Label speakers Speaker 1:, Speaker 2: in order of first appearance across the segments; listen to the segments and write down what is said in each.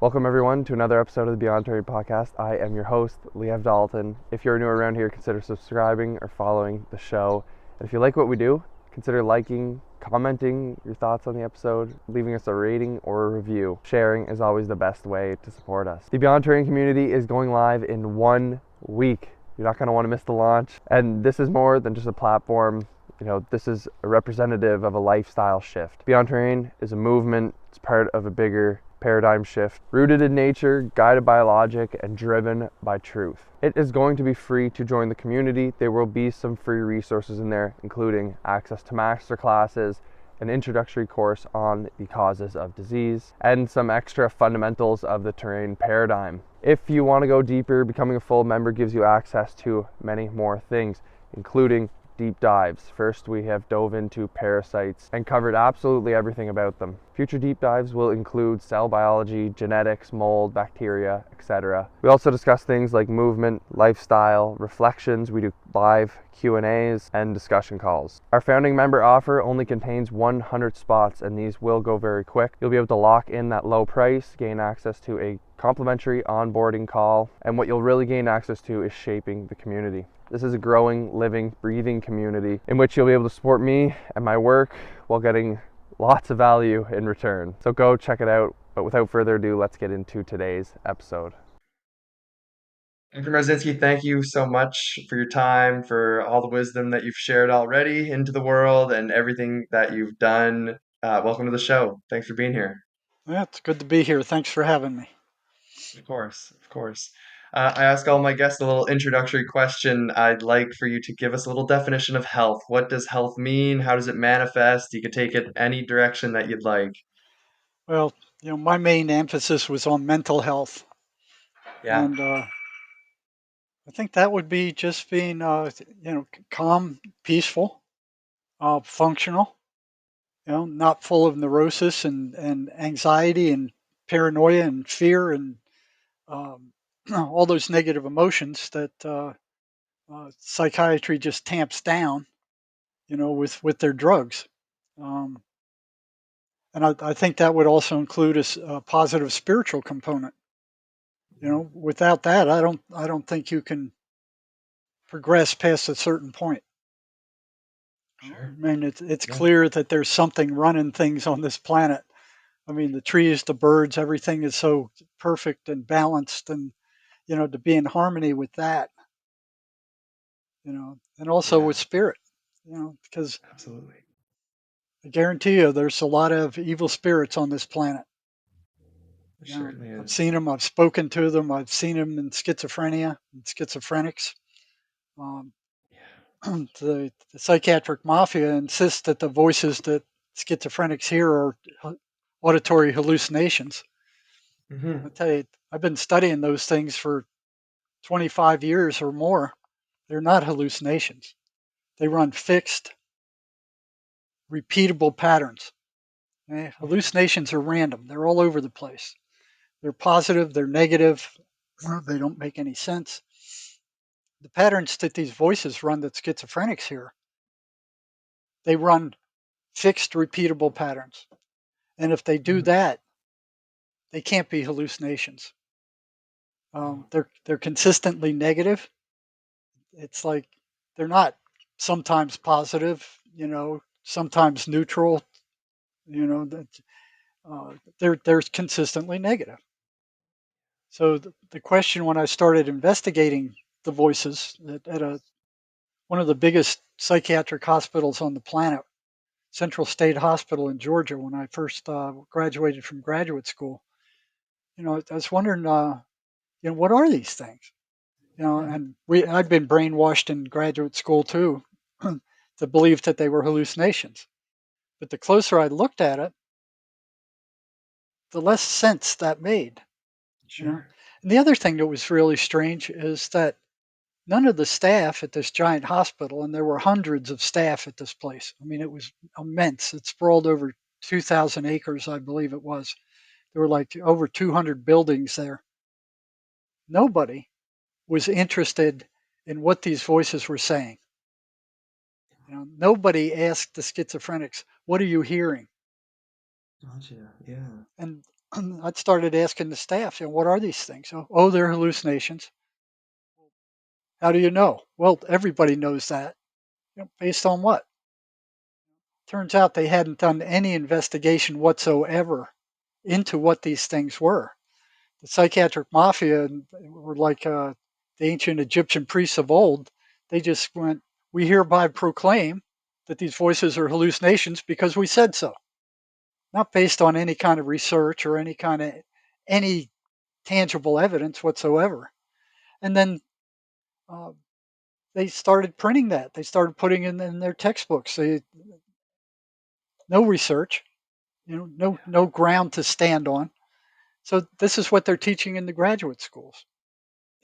Speaker 1: Welcome everyone to another episode of the Beyond Terry podcast. I am your host, Liev Dalton. If you're new around here, consider subscribing or following the show. And if you like what we do, consider liking, commenting your thoughts on the episode, leaving us a rating or a review. Sharing is always the best way to support us. The Beyond Terry community is going live in 1 week. You're not going to want to miss the launch. And this is more than just a platform. This is a representative of a lifestyle shift. Beyond Terrain is a movement. It's part of a bigger paradigm shift, rooted in nature, guided by logic, and driven by truth. It is going to be free to join the community. There will be some free resources in there, including access to master classes, an introductory course on the causes of disease, and some extra fundamentals of the terrain paradigm. If you want to go deeper, becoming a full member gives you access to many more things, including deep dives. First, we have dove into parasites and covered absolutely everything about them. Future deep dives will include cell biology, genetics, mold, bacteria, etc. We also discuss things like movement, lifestyle, reflections. We do live Q&As and discussion calls. Our founding member offer only contains 100 spots, and these will go very quick. You'll be able to lock in that low price, gain access to a complimentary onboarding call, and what you'll really gain access to is shaping the community. This is a growing, living, breathing community in which you'll be able to support me and my work while getting lots of value in return. So go check it out. But without further ado, let's get into today's episode. Dr. Marzinsky, thank you so much for your time, for all the wisdom that you've shared already into the world and everything that you've done. Welcome to the show. Thanks for being here.
Speaker 2: Yeah, it's good to be here. Thanks for having me.
Speaker 1: Of course, of course. I ask all my guests a little introductory question. I'd like for you to give us a little definition of health. What does health mean? How does it manifest? You could take it any direction that you'd like.
Speaker 2: Well, my main emphasis was on mental health,
Speaker 1: Yeah,
Speaker 2: and I think that would be just being, calm, peaceful, functional. Not full of neurosis and anxiety and paranoia and fear and um, all those negative emotions that psychiatry just tamps down, with their drugs. Um, and I think that would also include a positive spiritual component. Without that, I don't think you can progress past a certain point. I
Speaker 1: sure.
Speaker 2: mean, it's
Speaker 1: Yeah,
Speaker 2: clear that there's something running things on this planet. I mean, the trees, the birds, everything is so perfect and balanced, and to be in harmony with that, and also
Speaker 1: yeah,
Speaker 2: with spirit, because
Speaker 1: absolutely.
Speaker 2: I guarantee you, there's a lot of evil spirits on this planet.
Speaker 1: It certainly
Speaker 2: I've
Speaker 1: is.
Speaker 2: seen them, I've spoken to them, I've seen them in schizophrenia and schizophrenics. Um, the psychiatric mafia insists that the voices that schizophrenics hear are auditory hallucinations. I
Speaker 1: Mm-hmm.
Speaker 2: tell you, I've been studying those things for 25 years or more. They're not hallucinations. They run fixed, repeatable patterns.
Speaker 1: Yeah,
Speaker 2: Hallucinations are random. They're all over the place. They're positive, they're negative, they don't make any sense. The patterns that these voices run that schizophrenics hear, they run fixed, repeatable patterns. And if they do
Speaker 1: mm,
Speaker 2: that, they can't be hallucinations.
Speaker 1: no,
Speaker 2: They're consistently negative. It's like they're not sometimes positive, sometimes neutral. That they're consistently negative. So the question when I started investigating the voices at one of the biggest psychiatric hospitals on the planet, Central State Hospital in Georgia, when I first graduated from graduate school, I was wondering, what are these things? And I'd been brainwashed in graduate school too to believe that they were hallucinations. But the closer I looked at it, the less sense that made. You know.
Speaker 1: sure.
Speaker 2: And the other thing that was really strange is that none of the staff at this giant hospital, and there were hundreds of staff at this place. I mean, it was immense. It sprawled over 2,000 acres, I believe it was. There were like over 200 buildings there. Nobody was interested in what these voices were saying. Nobody asked the schizophrenics, "What are you hearing?"
Speaker 1: Gotcha. Yeah.
Speaker 2: And I started asking the staff, what are these things? Oh, they're hallucinations. How do you know? Well, everybody knows that. Based on what? Turns out they hadn't done any investigation whatsoever into what these things were. The psychiatric mafia were like the ancient Egyptian priests of old. They just went, we hereby proclaim that these voices are hallucinations because we said so, not based on any kind of research or any tangible evidence whatsoever. And then uh, they started printing that. They started putting in their textbooks. No research, no ground to stand on. So this is what they're teaching in the graduate schools.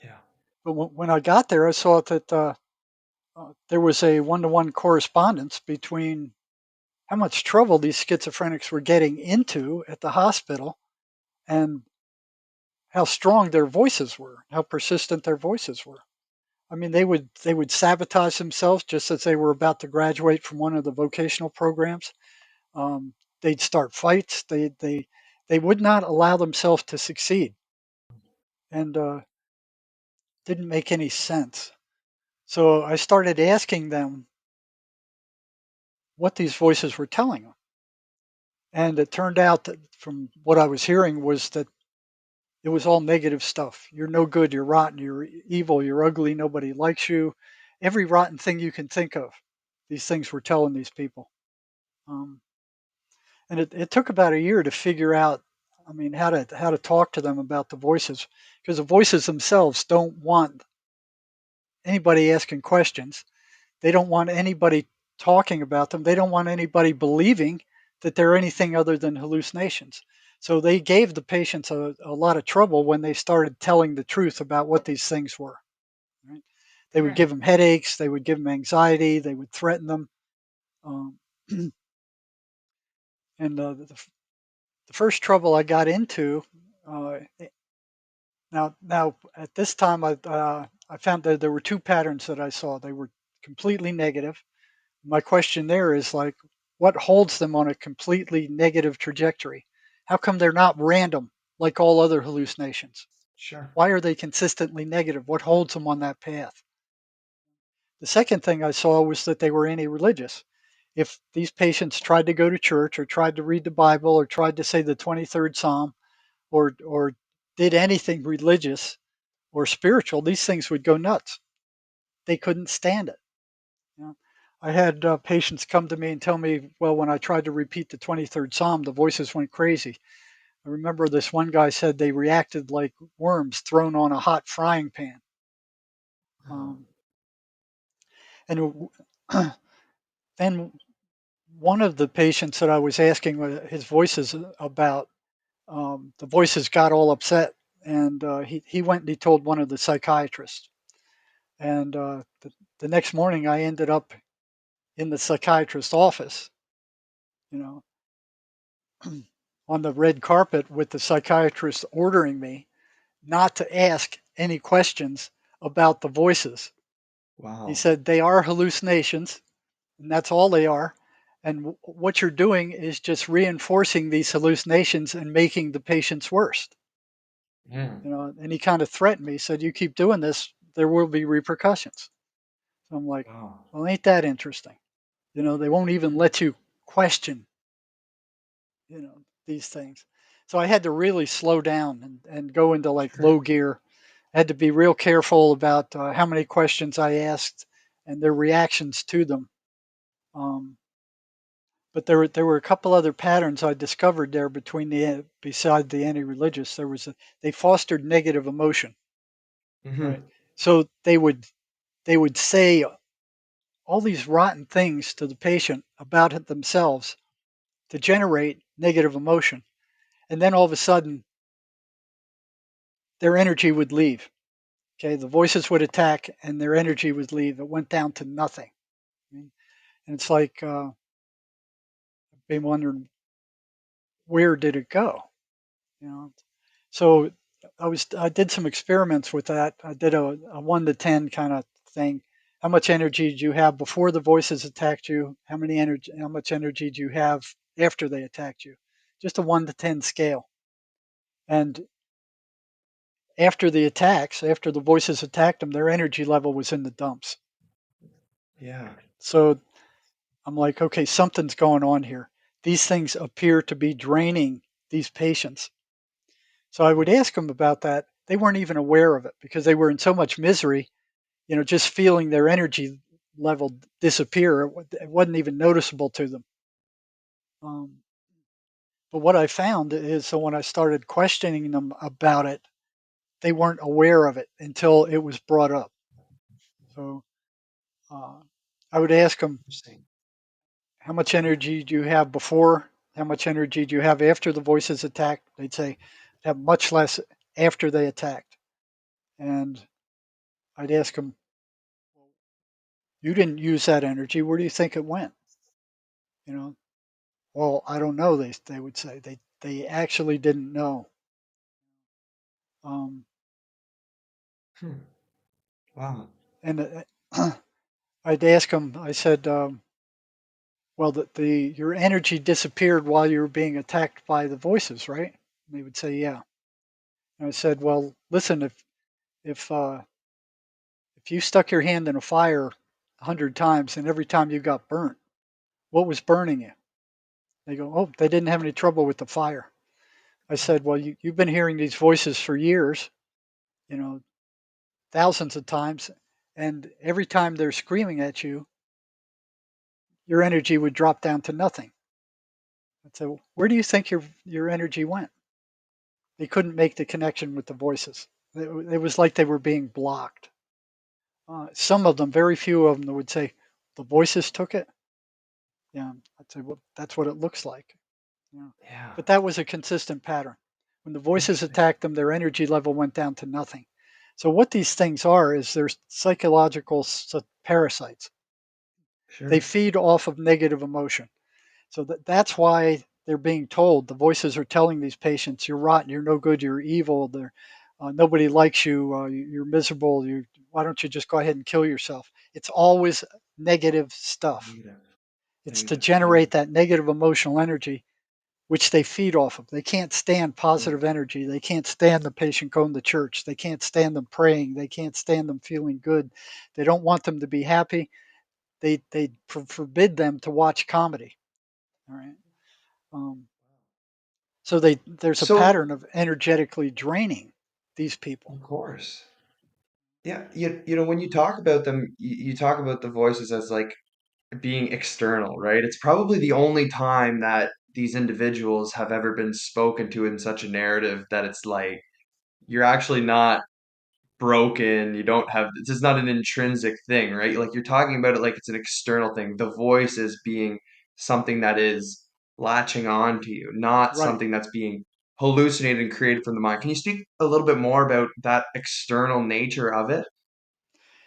Speaker 3: Yeah.
Speaker 2: But when I got there, I saw that there was a one-to-one correspondence between how much trouble these schizophrenics were getting into at the hospital and how strong their voices were, how persistent their voices were. I mean, they would sabotage themselves just as they were about to graduate from one of the vocational programs. Um, they'd start fights. They would not allow themselves to succeed, and didn't make any sense. So I started asking them what these voices were telling them, and it turned out that from what I was hearing was that it was all negative stuff. You're no good. You're rotten. You're evil. You're ugly. Nobody likes you. Every rotten thing you can think of. These things were telling these people. Um, and it took about a year to figure out, I mean, how to talk to them about the voices, because the voices themselves don't want anybody asking questions. They don't want anybody talking about them. They don't want anybody believing that they're anything other than hallucinations. So they gave the patients a lot of trouble when they started telling the truth about what these things were. Right? They would give
Speaker 3: Right.
Speaker 2: them headaches. They would give them anxiety. They would threaten them. Um, and the first trouble I got into, uh, now at this time I found that there were two patterns that I saw. They were completely negative. My question there is like, what holds them on a completely negative trajectory? How come they're not random like all other hallucinations?
Speaker 3: Sure.
Speaker 2: Why are they consistently negative? What holds them on that path? The second thing I saw was that they were anti religious. If these patients tried to go to church or tried to read the Bible or tried to say the 23rd Psalm or did anything religious or spiritual, these things would go nuts. They couldn't stand it. You know, I had patients come to me and tell me, well, when I tried to repeat the 23rd Psalm, the voices went crazy. I remember this one guy said they reacted like worms thrown on a hot frying pan.
Speaker 3: Oh,
Speaker 2: Um, and then one of the patients that I was asking his voices about, the voices got all upset, and he went and he told one of the psychiatrists. And the next morning, I ended up in the psychiatrist's office, you know, on the red carpet with the psychiatrist ordering me not to ask any questions about the voices. He
Speaker 3: wow.
Speaker 2: said they are hallucinations, and that's all they are. And what you're doing is just reinforcing these hallucinations and making the patients worse.
Speaker 3: Mm.
Speaker 2: And he kind of threatened me. He said, "You keep doing this, there will be repercussions." So I'm like,
Speaker 3: Wow.
Speaker 2: "Well, ain't that interesting?" They won't even let you question, these things. So I had to really slow down and go into like
Speaker 3: Sure.
Speaker 2: low gear. I had to be real careful about how many questions I asked and their reactions to them. Um, but there were a couple other patterns I discovered there beside the anti-religious. They fostered negative emotion, right?
Speaker 3: Hmm.
Speaker 2: So they would say all these rotten things to the patient about it themselves to generate negative emotion, and then all of a sudden their energy would leave. Okay, the voices would attack, and their energy would leave. It went down to nothing. I mean, and it's like been wondering, where did it go? You know, so I did some experiments with that. I did a 1 to 10 kind of thing. How much energy did you have before the voices attacked you? How much energy do you have after they attacked you? Just a 1 to 10 scale. And after the attacks, after the voices attacked them, their energy level was in the dumps.
Speaker 3: Yeah.
Speaker 2: So I'm like, okay, something's going on here. These things appear to be draining these patients. So I would ask them about that. They weren't even aware of it because they were in so much misery, just feeling their energy level disappear. It wasn't even noticeable to them. Um, but what I found is, so when I started questioning them about it, they weren't aware of it until it was brought up. So uh, I would ask them,
Speaker 3: Interesting.
Speaker 2: how much energy do you have before? How much energy do you have after the voices attacked? They'd say, have much less after they attacked. And I'd ask them, you didn't use that energy. Where do you think it went? You know, well, I don't know. They would say they actually didn't know. Um,
Speaker 3: Hmm. Wow.
Speaker 2: and I'd ask them. I said, well, the your energy disappeared while you were being attacked by the voices, right? And they would say, yeah. And I said, well, listen, if uh, if you stuck your hand in a fire 100 times and every time you got burnt, what was burning you? They go, oh, they didn't have any trouble with the fire. I said, well, you've been hearing these voices for years, you know, thousands of times, and every time they're screaming at you, your energy would drop down to nothing. I said, well, where do you think your energy went? They couldn't make the connection with the voices. It was like they were being blocked. Some of them, very few of them, would say, the voices took it. Yeah, I'd say, well, that's what it looks like. Yeah.
Speaker 3: Yeah.
Speaker 2: But that was a consistent pattern. When the voices
Speaker 3: Interesting.
Speaker 2: attacked them, their energy level went down to nothing. So what these things are is they're psychological parasites. They
Speaker 3: Sure.
Speaker 2: feed off of negative emotion. So that's why they're being told. The voices are telling these patients, "You're rotten. You're no good. You're evil. Nobody likes you. You're miserable. Why don't you just go ahead and kill yourself?" It's always negative stuff.
Speaker 3: Negative.
Speaker 2: It's to
Speaker 3: Negative.
Speaker 2: generate
Speaker 3: Negative.
Speaker 2: that negative emotional energy, which they feed off of. They can't stand
Speaker 3: Yeah.
Speaker 2: positive energy. They can't stand the patient going to church. They can't stand them praying. They can't stand them feeling good. They don't want them to be happy. They forbid them to watch comedy. All right. Um, so there's a
Speaker 3: So,
Speaker 2: pattern of energetically draining these people.
Speaker 3: of course. Yeah. When you talk about them, you talk about the voices as like being external, right? It's probably the only time that these individuals have ever been spoken to in such a narrative that it's like you're actually not broken. You don't have, this is not an intrinsic thing, right? Like you're talking about it like it's an external thing. The voice is being something that is latching on to you, not
Speaker 2: Right.
Speaker 3: something that's being hallucinated and created from the mind. Can you speak a little bit more about that external nature of it?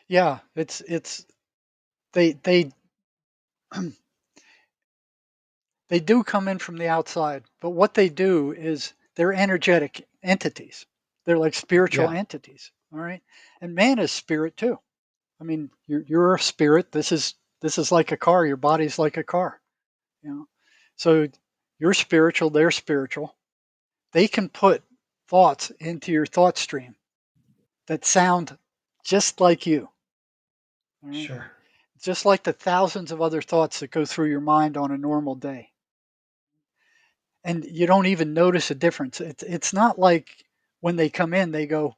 Speaker 2: Yeah. It's they they do come in from the outside, but what they do is they're energetic entities. They're like spiritual
Speaker 3: Yeah,
Speaker 2: entities. All right. And man is spirit too. I mean, you're a spirit. This is like a car. Your body's like a car. You know. So you're spiritual. They're spiritual. They can put thoughts into your thought stream that sound just like you. All right.
Speaker 3: sure.
Speaker 2: Just like the thousands of other thoughts that go through your mind on a normal day. And you don't even notice a difference. It's not like when they come in, they go,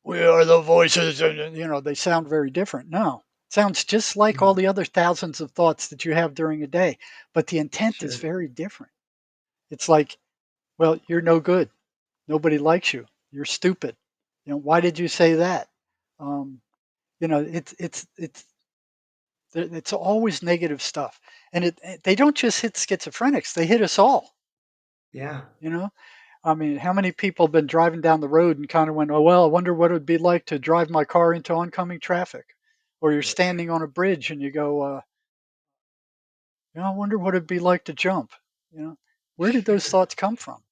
Speaker 2: "We are the voices," and they sound very different. No, it sounds just like all
Speaker 3: Yeah,
Speaker 2: the other thousands of thoughts that you have during a day, but the intent is
Speaker 3: sure.
Speaker 2: very different. It's like, well, you're no good. Nobody likes you. You're stupid. Why did you say that? Um, it's always negative stuff, and they don't just hit schizophrenics; they hit us all.
Speaker 3: Yeah,
Speaker 2: You know, I mean, how many people have been driving down the road and kind of went, "Oh well, I wonder what it would be like to drive my car into oncoming traffic," or you're standing on a bridge and you go, "I wonder what it'd be like to jump." Where did those
Speaker 3: sure.
Speaker 2: thoughts come from?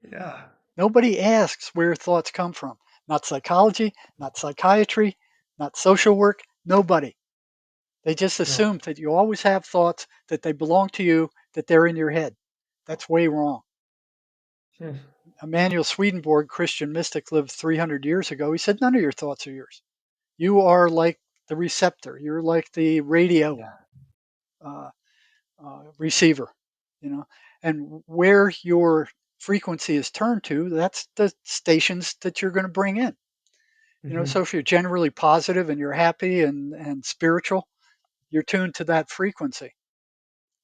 Speaker 3: Yeah,
Speaker 2: Nobody asks where thoughts come from. Not psychology, not psychiatry, not social work. Nobody. They just
Speaker 3: no.
Speaker 2: assume that you always have thoughts, that they belong to you, that they're in your head. That's way wrong.
Speaker 3: Hmm.
Speaker 2: Emanuel Swedenborg, Christian mystic, lived 300 years ago. He said, none of your thoughts are yours. You are like the receptor. You're like the radio
Speaker 3: Yeah.
Speaker 2: uh, receiver, you know, and where your frequency is turned to, that's the stations that you're going to bring in. So
Speaker 3: Hmm.
Speaker 2: if you're generally positive and you're happy and spiritual, you're tuned to that frequency.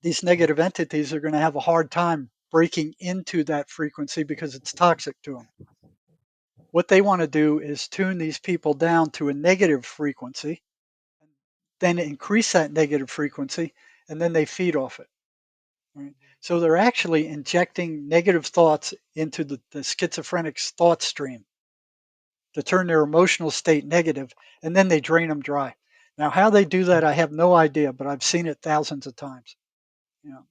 Speaker 2: These negative entities are going to have a hard time breaking into that frequency because it's toxic to them. What they want to do is tune these people down to a negative frequency, then increase that negative frequency, and then they feed off it. Right? So they're actually injecting negative thoughts into the schizophrenic's thought stream to turn their emotional state negative, and then they drain them dry. Now, how they do that, I have no idea, but I've seen it thousands of times.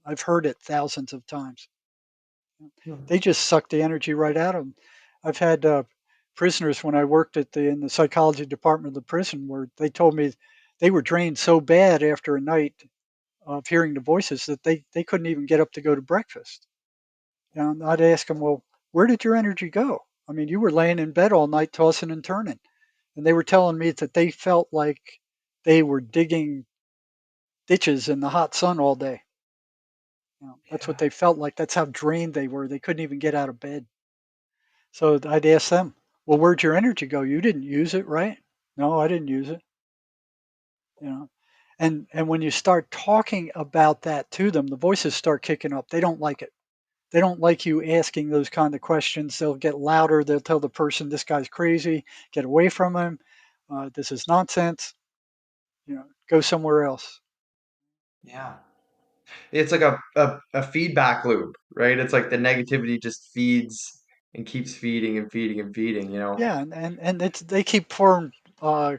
Speaker 2: I've heard it thousands of times. They just suck the energy right out of them. I've had prisoners when I worked in the psychology department of the prison where they told me they were drained so bad after a night of hearing the voices that they couldn't even get up to go to breakfast. And I'd ask them, well, where did your energy go? I mean, you were laying in bed all night tossing and turning. And they were telling me that they felt like they were digging ditches in the hot sun all day. That's what
Speaker 3: Yeah.
Speaker 2: they felt like. That's how drained they were. They couldn't even get out of bed. So I'd ask them, well, where'd your energy go? You didn't use it, right? No, I didn't use it. You know, and when you start talking about that to them, the voices start kicking up. They don't like it. They don't like you asking those kind of questions. They'll get louder. They'll tell the person, this guy's crazy. Get away from him. This is nonsense. Go somewhere else.
Speaker 3: Yeah. It's like a feedback loop, right? It's like the negativity just feeds and keeps feeding and feeding and feeding, you know?
Speaker 2: Yeah, and they keep pouring uh,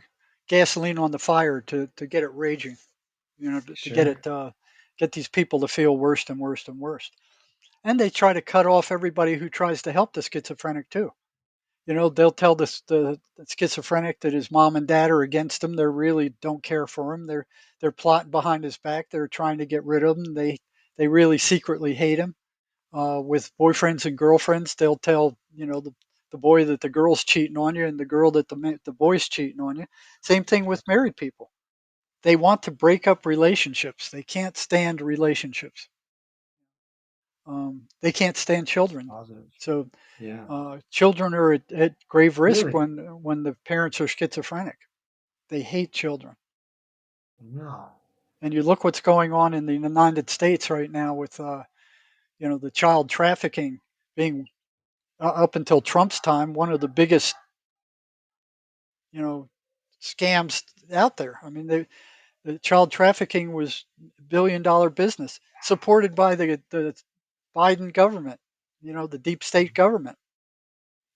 Speaker 2: gasoline on the fire to get it raging. To get
Speaker 3: Sure.
Speaker 2: it get these people to feel worse and worse and worse. And they try to cut off everybody who tries to help the schizophrenic too. They'll tell the schizophrenic that his mom and dad are against him. They really don't care for him. They're plotting behind his back. They're trying to get rid of him. They really secretly hate him. With boyfriends and girlfriends, they'll tell the boy that the girl's cheating on you and the girl that the boy's cheating on you. Same thing with married people. They want to break up relationships. They can't stand relationships. They can't stand children.
Speaker 3: Positive.
Speaker 2: So
Speaker 3: Yeah.
Speaker 2: children are at grave risk
Speaker 3: Really?
Speaker 2: when the parents are schizophrenic. They hate children.
Speaker 3: No.
Speaker 2: And you look what's going on in the United States right now with the child trafficking being up until Trump's time one of the biggest you know scams out there. I mean, the child trafficking was $1 billion business supported by the Biden government. The deep state government.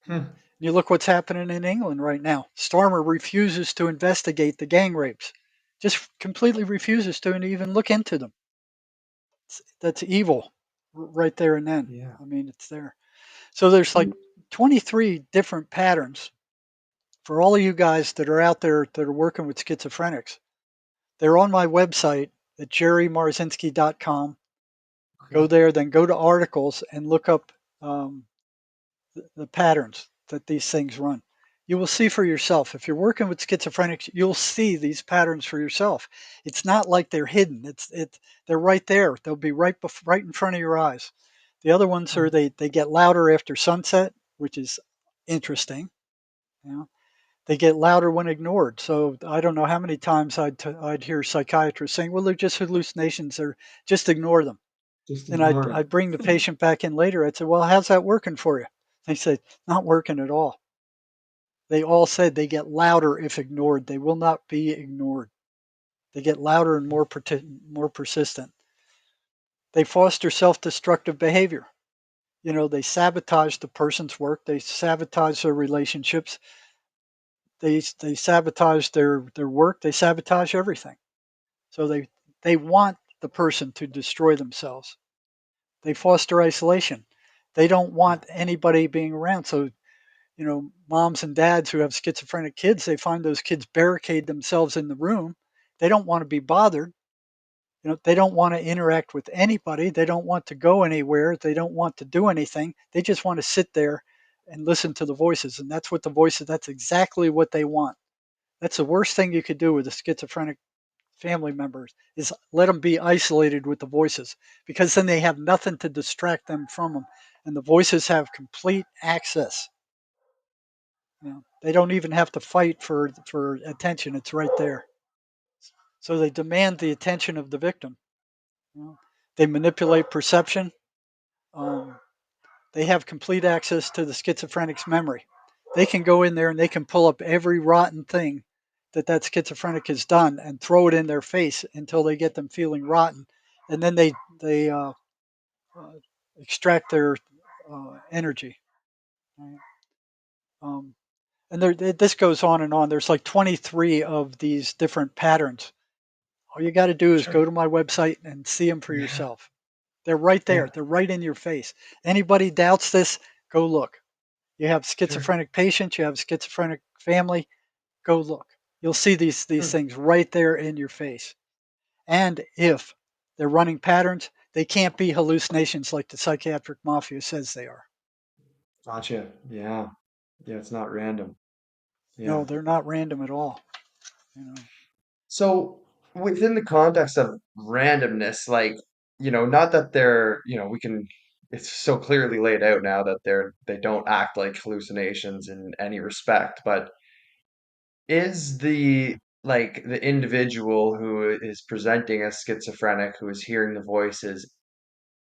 Speaker 3: Hmm.
Speaker 2: You look what's happening in England right now. Starmer refuses to investigate the gang rapes, just completely refuses to even look into them. That's evil, right there and then.
Speaker 3: Yeah.
Speaker 2: I mean, it's there. So there's like 23 different patterns for all of you guys that are out there that are working with schizophrenics. They're on my website at jerrymarzinsky.com. Go
Speaker 3: Okay.
Speaker 2: there, then go to articles and look up um, the patterns that these things run. You will see for yourself. If you're working with schizophrenics, you'll see these patterns for yourself. It's not like they're hidden. They're right there. They'll be right in front of your eyes. The other ones are they get louder after sunset, which is interesting. You know, they get louder when ignored. So I don't know how many times I'd hear psychiatrists saying, "Well, they're just hallucinations, or just ignore them."
Speaker 3: Just
Speaker 2: And
Speaker 3: ignore
Speaker 2: I'd
Speaker 3: them.
Speaker 2: bring the patient back in later. I'd say, "Well, how's that working for you?" They say, "Not working at all." They all said they get louder if ignored. They will not be ignored. They get louder and more persistent. They foster self-destructive behavior. They sabotage the person's work. They sabotage their relationships. They sabotage their work. They sabotage everything. So they want the person to destroy themselves. They foster isolation. They don't want anybody being around. So moms and dads who have schizophrenic kids, they find those kids barricade themselves in the room. They don't want to be bothered. They don't want to interact with anybody. They don't want to go anywhere. They don't want to do anything. They just want to sit there and listen to the voices. And that's what the voices, that's exactly what they want. That's the worst thing you could do with a schizophrenic family members is let them be isolated with the voices, because then they have nothing to distract them from them, and the voices have complete access. They don't even have to fight for attention. It's right there. So they demand the attention of the victim. You know, they manipulate perception. Um, they have complete access to the schizophrenic's memory. They can go in there and they can pull up every rotten thing that schizophrenic has done and throw it in their face until they get them feeling rotten, and then they uh, extract their energy. Right? Um, and this goes on and on. There's like 23 of these different patterns. All you got to do is
Speaker 3: Sure.
Speaker 2: go to my website and see them for
Speaker 3: Yeah.
Speaker 2: yourself. They're right
Speaker 3: Yeah.
Speaker 2: there. They're right in your face. Anybody doubts this, go look. You have
Speaker 3: Sure.
Speaker 2: schizophrenic patients, you have schizophrenic family, go look. You'll see these
Speaker 3: Hmm.
Speaker 2: things right there in your face. And if they're running patterns, they can't be hallucinations like the psychiatric mafia says they are.
Speaker 3: Gotcha. Yeah. Yeah, it's not random.
Speaker 2: No,
Speaker 3: Yeah.
Speaker 2: they're not random at all. You know.
Speaker 3: So within the context of randomness, like, not that they're, we can, it's so clearly laid out now that they don't act like hallucinations in any respect, but is the individual who is presenting as schizophrenic, who is hearing the voices,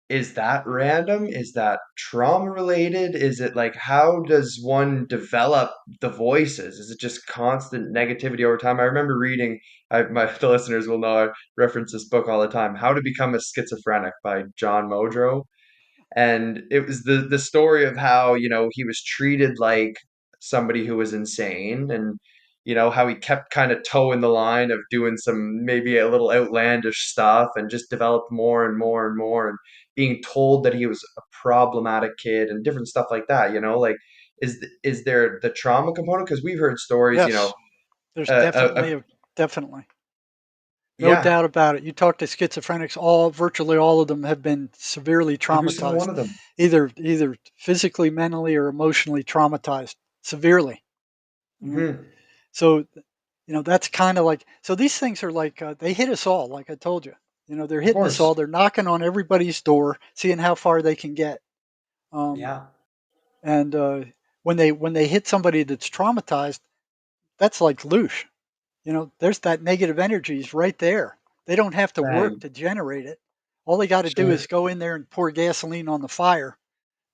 Speaker 3: is that random? Is that trauma related? Is it like, how does one develop the voices? Is it just constant negativity over time? I remember reading, the listeners will know I reference this book all the time, How to Become a Schizophrenic by John Modrow. And it was the story of how, he was treated like somebody who was insane, and how he kept kind of toeing the line of doing some maybe a little outlandish stuff, and just developed more and more and more, and being told that he was a problematic kid and different stuff like that, like, is there the trauma component? Because we've heard stories,
Speaker 2: Yes, there's
Speaker 3: uh,
Speaker 2: definitely no
Speaker 3: yeah.
Speaker 2: doubt about it. You talk to schizophrenics, virtually all of them have been severely
Speaker 3: Every single one
Speaker 2: traumatized,
Speaker 3: of them.
Speaker 2: either physically, mentally, or emotionally traumatized severely. You know?
Speaker 3: Hmm.
Speaker 2: So that's kind of like, so these things are like they hit us all, like I told you. They're
Speaker 3: Of
Speaker 2: hitting us all.
Speaker 3: course.
Speaker 2: They're knocking on everybody's door, seeing how far they can get. Um,
Speaker 3: Yeah.
Speaker 2: and when they hit somebody that's traumatized, that's like loosh. There's that negative energy is right there. They don't have to work
Speaker 3: Bang.
Speaker 2: to generate it. All they got to do
Speaker 3: Sure.
Speaker 2: is go in there and pour gasoline on the fire,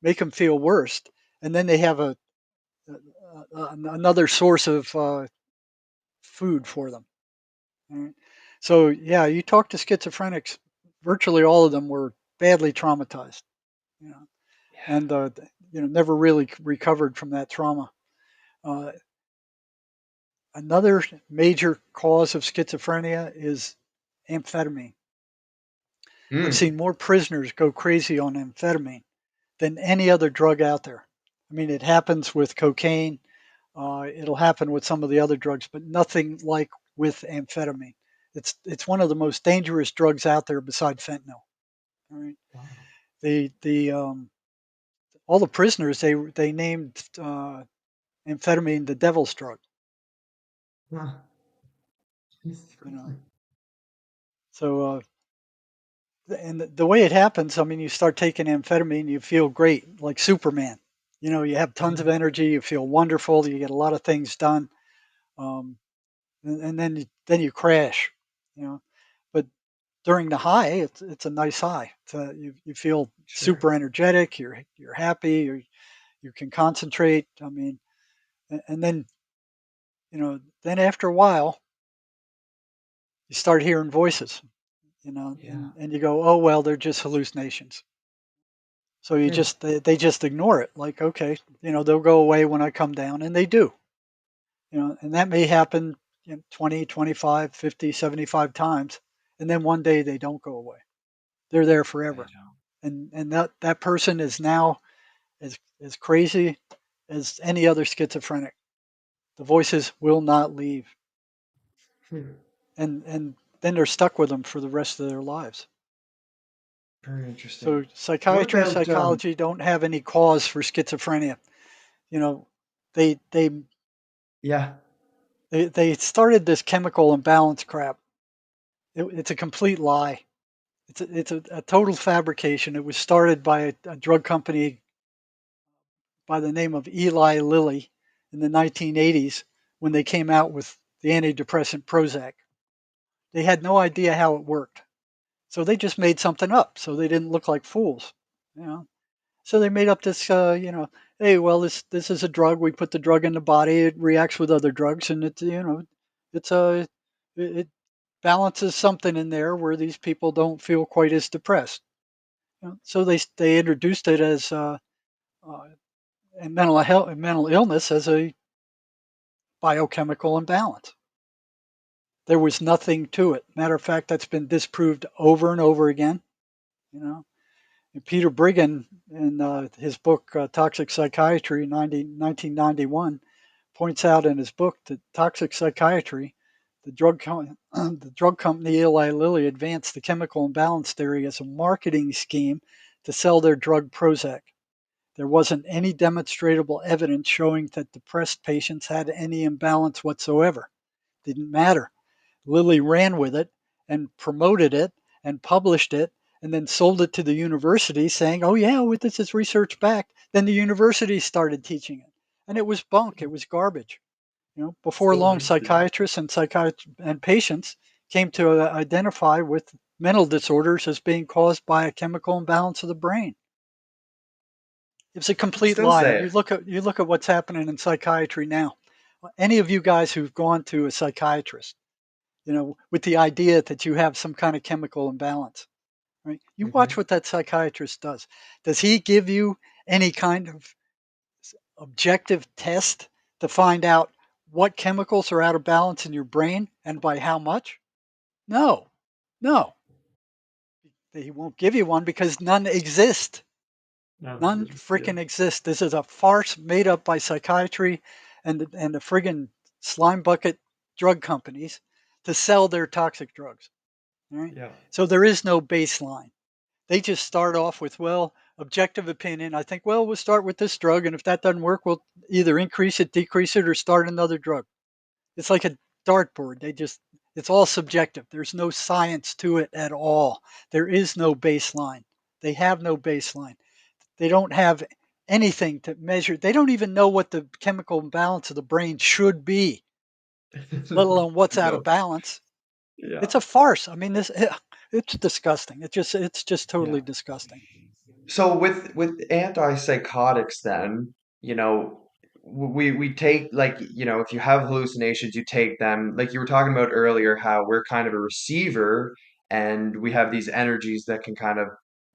Speaker 2: make them feel worse, and then they have another source of food for them. All right? So yeah, you talk to schizophrenics, virtually all of them were badly traumatized, you know,
Speaker 3: Yeah.
Speaker 2: and never really recovered from that trauma. Uh, Another major cause of schizophrenia is amphetamine. I've
Speaker 3: Mm.
Speaker 2: seen more prisoners go crazy on amphetamine than any other drug out there. I mean, it happens with cocaine. It'll happen with some of the other drugs, but nothing like with amphetamine. It's one of the most dangerous drugs out there beside fentanyl. All right.
Speaker 3: Wow.
Speaker 2: The All the prisoners they named amphetamine the devil's drug.
Speaker 3: Huh.
Speaker 2: You know. So and the way it happens, I mean, you start taking amphetamine, you feel great, like Superman. You have tons
Speaker 3: Yeah.
Speaker 2: of energy, you feel wonderful, you get a lot of things done, um, and then you crash. You know, but during the high, it's a nice high. You feel
Speaker 3: Sure.
Speaker 2: super energetic. You're happy. You can concentrate. I mean, and then then after a while, you start hearing voices.
Speaker 3: Yeah.
Speaker 2: And you go, oh well, they're just hallucinations. So
Speaker 3: Hmm.
Speaker 2: they just ignore it. Like, okay, they'll go away when I come down, and they do. And that may happen 20, 25, 50, 75 times, and then one day they don't go away. They're there
Speaker 3: I
Speaker 2: forever.
Speaker 3: know.
Speaker 2: And that person is now as crazy as any other schizophrenic. The voices will not leave,
Speaker 3: Hmm.
Speaker 2: and then they're stuck with them for the rest of their lives.
Speaker 3: Very interesting.
Speaker 2: So
Speaker 3: What
Speaker 2: psychiatry,
Speaker 3: about
Speaker 2: psychology don't have any cause for schizophrenia. You know, they they
Speaker 3: Yeah.
Speaker 2: they started this chemical imbalance crap. It's a complete lie. It's a total fabrication. It was started by a drug company by the name of Eli Lilly in the 1980s when they came out with the antidepressant Prozac. They had no idea how it worked. So they just made something up so they didn't look like fools. You know? So they made up this, hey, well, this is a drug. We put the drug in the body. It reacts with other drugs, and it's a it balances something in there where these people don't feel quite as depressed. So they introduced it as uh, and mental illness as a biochemical imbalance. There was nothing to it. Matter of fact, that's been disproved over and over again. You know, and Peter Brigham, in his book Toxic Psychiatry, 1991, points out in his book that toxic psychiatry, the drug company Eli Lilly advanced the chemical imbalance theory as a marketing scheme to sell their drug Prozac. There wasn't any demonstrable evidence showing that depressed patients had any imbalance whatsoever. Didn't matter. Lilly ran with it and promoted it and published it and then sold it to the university saying, oh, yeah, well, this is research backed. Then the university started teaching it. And it was bunk, it was garbage. Before
Speaker 3: Still
Speaker 2: long,
Speaker 3: existed.
Speaker 2: psychiatrists and patients came to identify with mental disorders as being caused by a chemical imbalance of the brain. It's a
Speaker 3: I
Speaker 2: complete
Speaker 3: still
Speaker 2: lie.
Speaker 3: say
Speaker 2: And
Speaker 3: it.
Speaker 2: you look at what's happening in psychiatry now. Any of you guys who've gone to a psychiatrist, with the idea that you have some kind of chemical imbalance, right? You watch
Speaker 3: Hmm.
Speaker 2: what that psychiatrist does. Does he give you any kind of objective test to find out what chemicals are out of balance in your brain and by how much? No, no. He won't give you one because none exist. None
Speaker 3: Nonsense. Yeah.
Speaker 2: freaking exist. This is a farce made up by psychiatry and the friggin' slime bucket drug companies to sell their toxic drugs. All right.
Speaker 3: Yeah.
Speaker 2: So there is no baseline. They just start off with, well, objective opinion. I think, well, we'll start with this drug, and if that doesn't work, we'll either increase it, decrease it, or start another drug. It's like a dartboard. It's all subjective. There's no science to it at all. There is no baseline. They have no baseline. They don't have anything to measure. They don't even know what the chemical imbalance of the brain should be, let alone what's out of
Speaker 3: No.
Speaker 2: balance.
Speaker 3: Yeah.
Speaker 2: It's a farce. I mean, it's disgusting. It's just
Speaker 3: Yeah.
Speaker 2: totally disgusting.
Speaker 3: So with antipsychotics, then, you know, we take, like, if you have hallucinations, you take them, like you were talking about earlier, how we're kind of a receiver, and we have these energies that can kind of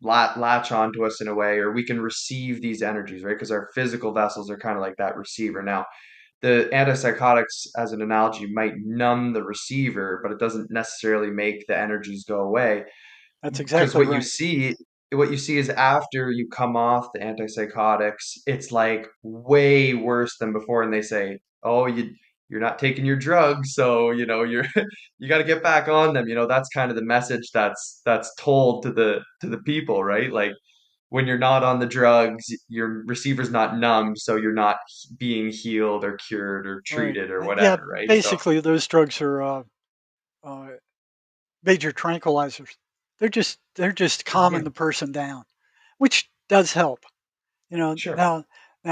Speaker 3: latch onto us in a way, or we can receive these energies, right? Because our physical vessels are kind of like that receiver. Now, the antipsychotics, as an analogy, might numb the receiver, but it doesn't necessarily make the energies go away.
Speaker 2: That's
Speaker 3: Because
Speaker 2: exactly right.
Speaker 3: what you see is after you come off the antipsychotics, it's like way worse than before, and they say, "Oh, you're not taking your drugs, so you're you got to get back on them." That's kind of the message that's told to the people, right? Like, when you're not on the drugs, your receiver's not numb, so you're not being healed or cured or
Speaker 2: Right.
Speaker 3: treated or
Speaker 2: Yeah.
Speaker 3: whatever, right? So
Speaker 2: Basically, those drugs are uh, major tranquilizers. They're just
Speaker 3: yeah,
Speaker 2: calming the person down, which does help.
Speaker 3: sure.
Speaker 2: Now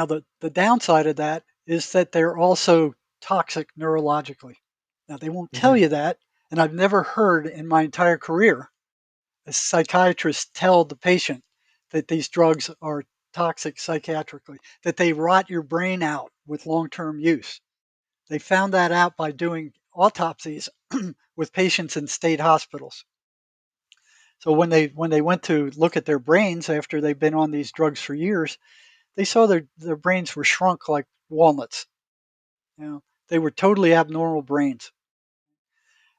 Speaker 2: the downside of that is that they're also toxic neurologically. Now they won't tell
Speaker 3: Hmm.
Speaker 2: you that, and I've never heard in my entire career a psychiatrist tell the patient that these drugs are toxic psychiatrically, that they rot your brain out with long-term use. They found that out by doing autopsies with patients in state hospitals. So when they went to look at their brains after they've been on these drugs for years, they saw their brains were shrunk like walnuts. They were totally abnormal brains.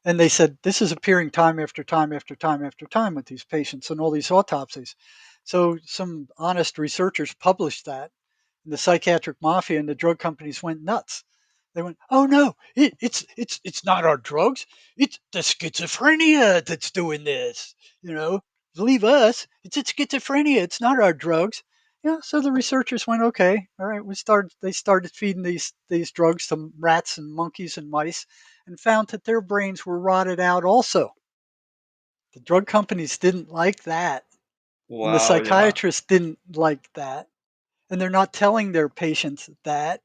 Speaker 2: And they said this is appearing time after time after time after time with these patients and all these autopsies. So some honest researchers published that, and the psychiatric mafia and the drug companies went nuts. They went, "Oh no, it's not our drugs. It's the schizophrenia that's doing this. You know, Leave us. It's schizophrenia. It's not our drugs." Yeah, so the researchers went, okay, all right. They started feeding these drugs to rats and monkeys and mice, and found that their brains were rotted out also. The drug companies didn't like that, and the
Speaker 3: Wow, yeah.
Speaker 2: psychiatrists didn't like that, and they're not telling their patients that.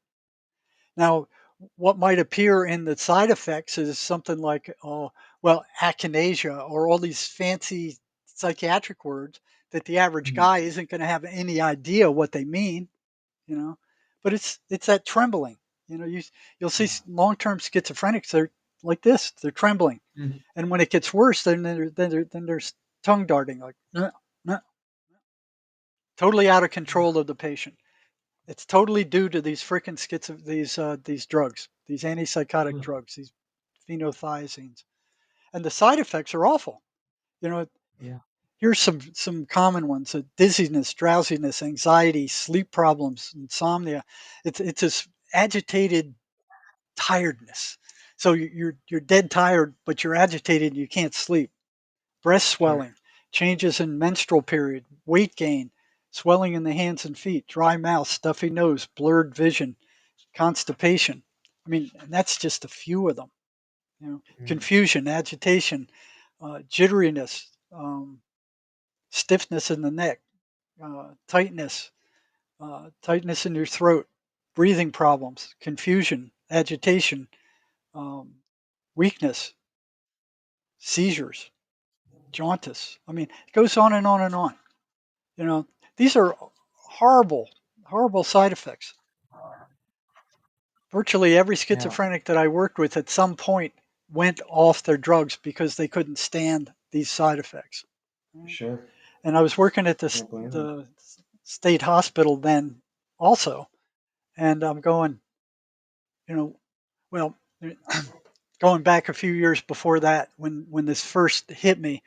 Speaker 2: Now, what might appear in the side effects is something like, oh, well, akinesia, or all these fancy psychiatric words that the average
Speaker 3: Mhm.
Speaker 2: guy isn't going to have any idea what they mean, you know. But it's that trembling. You'll see
Speaker 3: Yeah.
Speaker 2: long-term schizophrenics. They're like this. They're trembling,
Speaker 3: Mhm.
Speaker 2: and when it gets worse, then there's tongue darting, like totally out of control of the patient. It's totally due to these freaking these drugs, these antipsychotic
Speaker 3: Mhm.
Speaker 2: drugs, these phenothiazines, and the side effects are awful. You know,
Speaker 3: Yeah.
Speaker 2: here's some common ones: dizziness, drowsiness, anxiety, sleep problems, insomnia. It's this agitated tiredness. So you're dead tired, but you're agitated and you can't sleep. Breast
Speaker 3: Sure.
Speaker 2: swelling, changes in menstrual period, weight gain, swelling in the hands and feet, dry mouth, stuffy nose, blurred vision, constipation. I mean, and that's just a few of them.
Speaker 3: Mhm.
Speaker 2: Confusion, agitation, jitteriness, stiffness in the neck, tightness, tightness in your throat, breathing problems, confusion, agitation, um, weakness, seizures, jaundice. I mean, it goes on and on and on. You know, these are horrible, horrible side effects. Virtually every
Speaker 3: Yeah.
Speaker 2: schizophrenic that I worked with at some point went off their drugs because they couldn't stand these side effects. Right?
Speaker 3: Sure.
Speaker 2: And I was working at
Speaker 3: Can't blame them.
Speaker 2: the state hospital then also, and I'm going, you know, well, going back a few years before that, when this first hit me,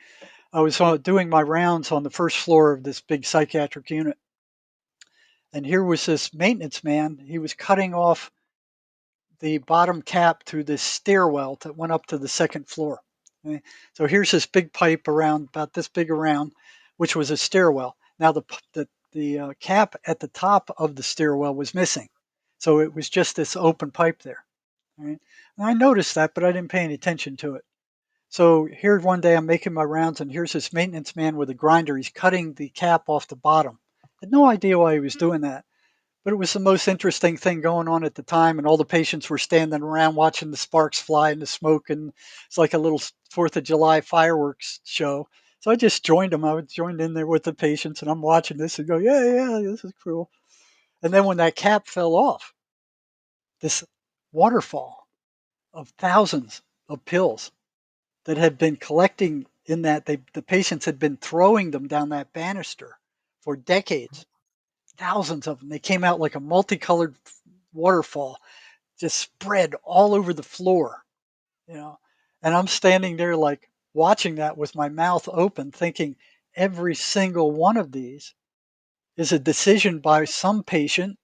Speaker 2: I was doing my rounds on the first floor of this big psychiatric unit, and here was this maintenance man. He was cutting off the bottom cap to this stairwell that went up to the second floor. Okay? So here's this big pipe around about this big around, which was a stairwell. Now the cap at the top of the stairwell was missing, so it was just this open pipe there. Right? And I noticed that, but I didn't pay any attention to it. So here one day I'm making my rounds, and here's this maintenance man with a grinder. He's cutting the cap off the bottom. I had no idea why he was doing that, but it was the most interesting thing going on at the time, and all the patients were standing around watching the sparks fly and the smoke, and it's like a little Fourth of July fireworks show. So I just joined them. I was joined in there with the patients, and I'm watching this and go, yeah, yeah, this is cool. And then when that cap fell off, this waterfall of thousands of pills that had been collecting in that the patients had been throwing them down that banister for decades, thousands of them. They came out like a multicolored waterfall, just spread all over the floor, you know. And I'm standing there like watching that with my mouth open, thinking every single one of these is a decision by some patient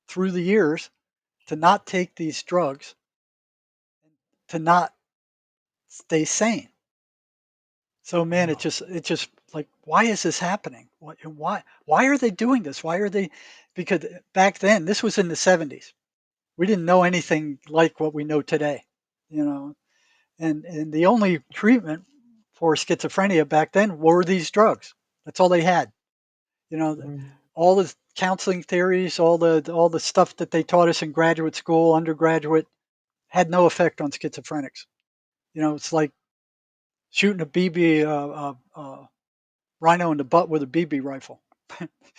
Speaker 2: through the years to not take these drugs, to not stay sane. So man,
Speaker 3: Wow.
Speaker 2: it just like, why is this happening? Why are they doing this? Why are they? Because back then, this was in the 70s. We didn't know anything like what we know today, you know. And the only treatment for schizophrenia back then were these drugs. That's all they had. You know,
Speaker 3: Mhm.
Speaker 2: all the counseling theories, all the stuff that they taught us in graduate school, undergraduate, had no effect on schizophrenics. You know, it's like shooting a BB rhino in the butt with a BB rifle.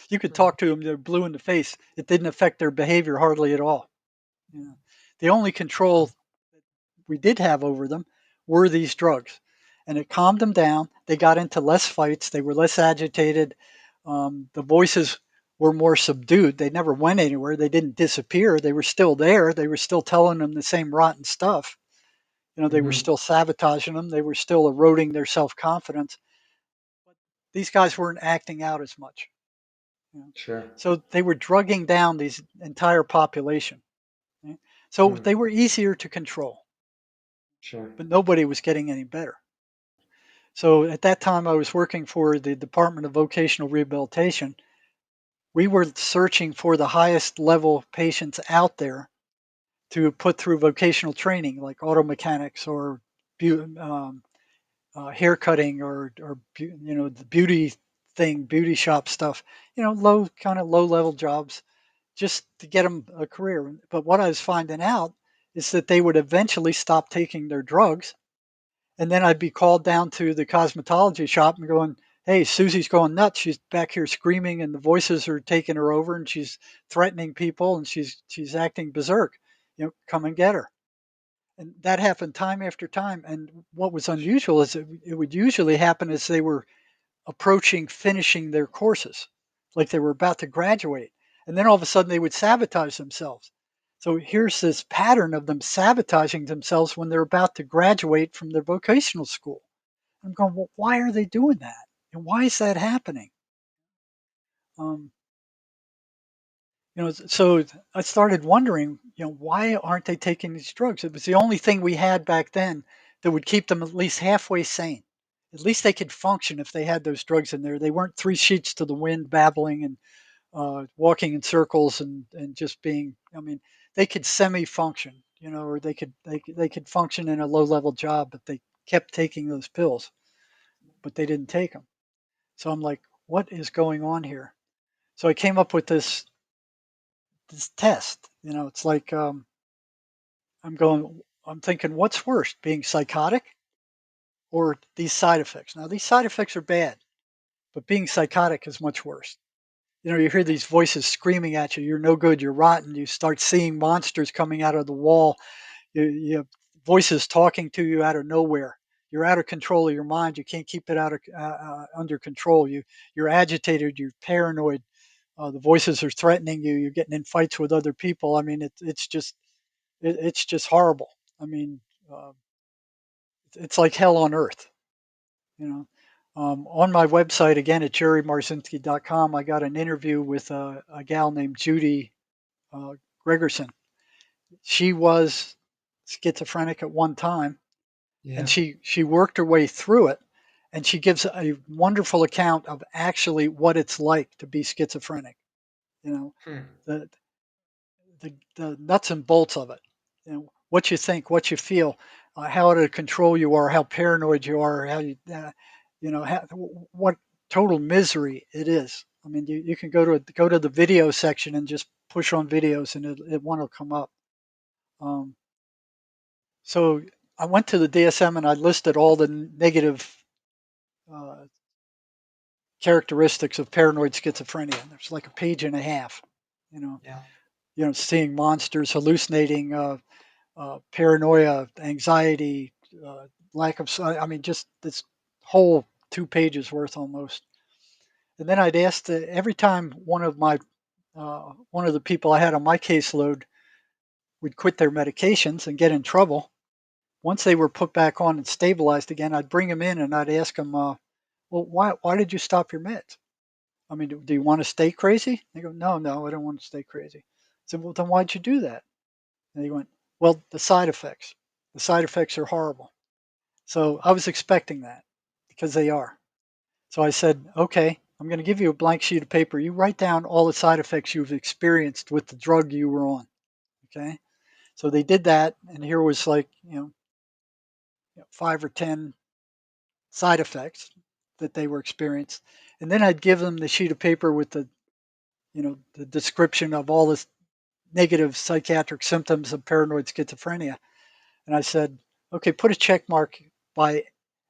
Speaker 2: You could talk to them; they're blue in the face. It didn't affect their behavior hardly at all. You know, the only control we did have over them were these drugs, and it calmed them down. They got into less fights. They were less agitated. The voices were more subdued. They never went anywhere. They didn't disappear. They were still there. They were still telling them the same rotten stuff. You know, they were
Speaker 3: Mhm.
Speaker 2: still sabotaging them. They were still eroding their self confidence. These guys weren't acting out as much. You know?
Speaker 3: Sure.
Speaker 2: So they were drugging down these entire population. Right? So
Speaker 3: Mm.
Speaker 2: they were easier to control,
Speaker 3: Sure.
Speaker 2: but nobody was getting any better. So at that time, I was working for the Department of Vocational Rehabilitation, We were searching for the highest level patients out there to put through vocational training, like auto mechanics or hair cutting or the beauty shop stuff. Low level jobs, just to get them a career. But what I was finding out is that they would eventually stop taking their drugs, and then I'd be called down to the cosmetology shop and going, "Hey, Susie's going nuts. She's back here screaming, and the voices are taking her over, and she's threatening people, and she's acting berserk. Come and get her." And that happened time after time. And what was unusual is it would usually happen as they were approaching finishing their courses, like they were about to graduate. And then all of a sudden they would sabotage themselves. So here's this pattern of them sabotaging themselves when they're about to graduate from their vocational school. I'm going, well, why are they doing that? And why is that happening? Um, so I started wondering, why aren't they taking these drugs? It was the only thing we had back then that would keep them at least halfway sane. At least they could function if they had those drugs in there. They weren't three sheets to the wind, babbling and walking in circles and just being. I mean, they could semi-function, or they could function in a low-level job, but they kept taking those pills, but they didn't take them. So I'm like, what is going on here? So I came up with this test. It's like I'm thinking, what's worse, being psychotic or these side effects? Now, these side effects are bad, but being psychotic is much worse. You hear these voices screaming at you, you're no good, you're rotten. You start seeing monsters coming out of the wall. You have voices talking to you out of nowhere. You're out of control of your mind. You can't keep it out of under control. You're agitated. You're paranoid. The voices are threatening you. You're getting in fights with other people. I mean, it's just horrible. I mean, uh, it's like hell on earth. You know. On my website again at jerrymarzinsky.com, I got an interview with a gal named Judy uh, Gregerson. She was schizophrenic at one time, and
Speaker 3: Yeah.
Speaker 2: she worked her way through it, and she gives a wonderful account of actually what it's like to be schizophrenic. You know,
Speaker 3: Hmm.
Speaker 2: the the nuts and bolts of it. What you think, what you feel, how out of control you are, how paranoid you are, how what total misery it is. I mean, you can go to the video section and just push on videos, and one will come up. Um, so I went to the DSM and I listed all the negative uh, characteristics of paranoid schizophrenia. There's like a page and a half. You know,
Speaker 3: Yeah.
Speaker 2: seeing monsters, hallucinating, paranoia, anxiety, lack of. I mean, just this whole 2 pages worth almost. And then I'd asked every time one of the people I had on my caseload would quit their medications and get in trouble. Once they were put back on and stabilized again, I'd bring them in and I'd ask them, "Well, why did you stop your meds? I mean, do you want to stay crazy?" They go, "No, no, I don't want to stay crazy." I said, "Well, then why'd you do that?" And they went, "Well, the side effects. The side effects are horrible." So I was expecting that because they are. So I said, "Okay, I'm going to give you a blank sheet of paper. You write down all the side effects you've experienced with the drug you were on." Okay. So they did that, and here was like, 5 or 10 side effects that they were experienced. And then I'd give them the sheet of paper with the description of all the negative psychiatric symptoms of paranoid schizophrenia. And I said, okay, put a check mark by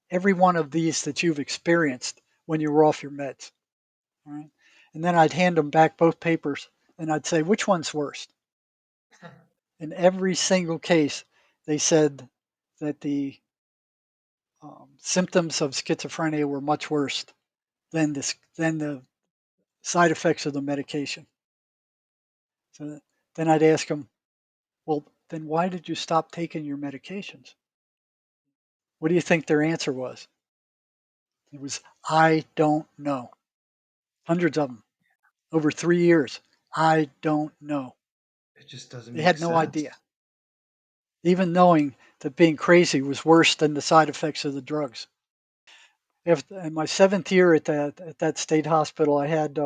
Speaker 2: every one of these that you've experienced when you were off your meds. All right. And then I'd hand them back both papers and I'd say, which one's worst? In every single case, they said that the symptoms of schizophrenia were much worse than the side effects of the medication. So then I'd ask them, well, then why did you stop taking your medications? What do you think their answer was? It was, I don't know. Hundreds of them over 3 years. I don't know.
Speaker 3: It just doesn't
Speaker 2: They
Speaker 3: make
Speaker 2: had no
Speaker 3: sense.
Speaker 2: idea, even knowing that being crazy was worse than the side effects of the drugs. In my 7th year at that state hospital, I had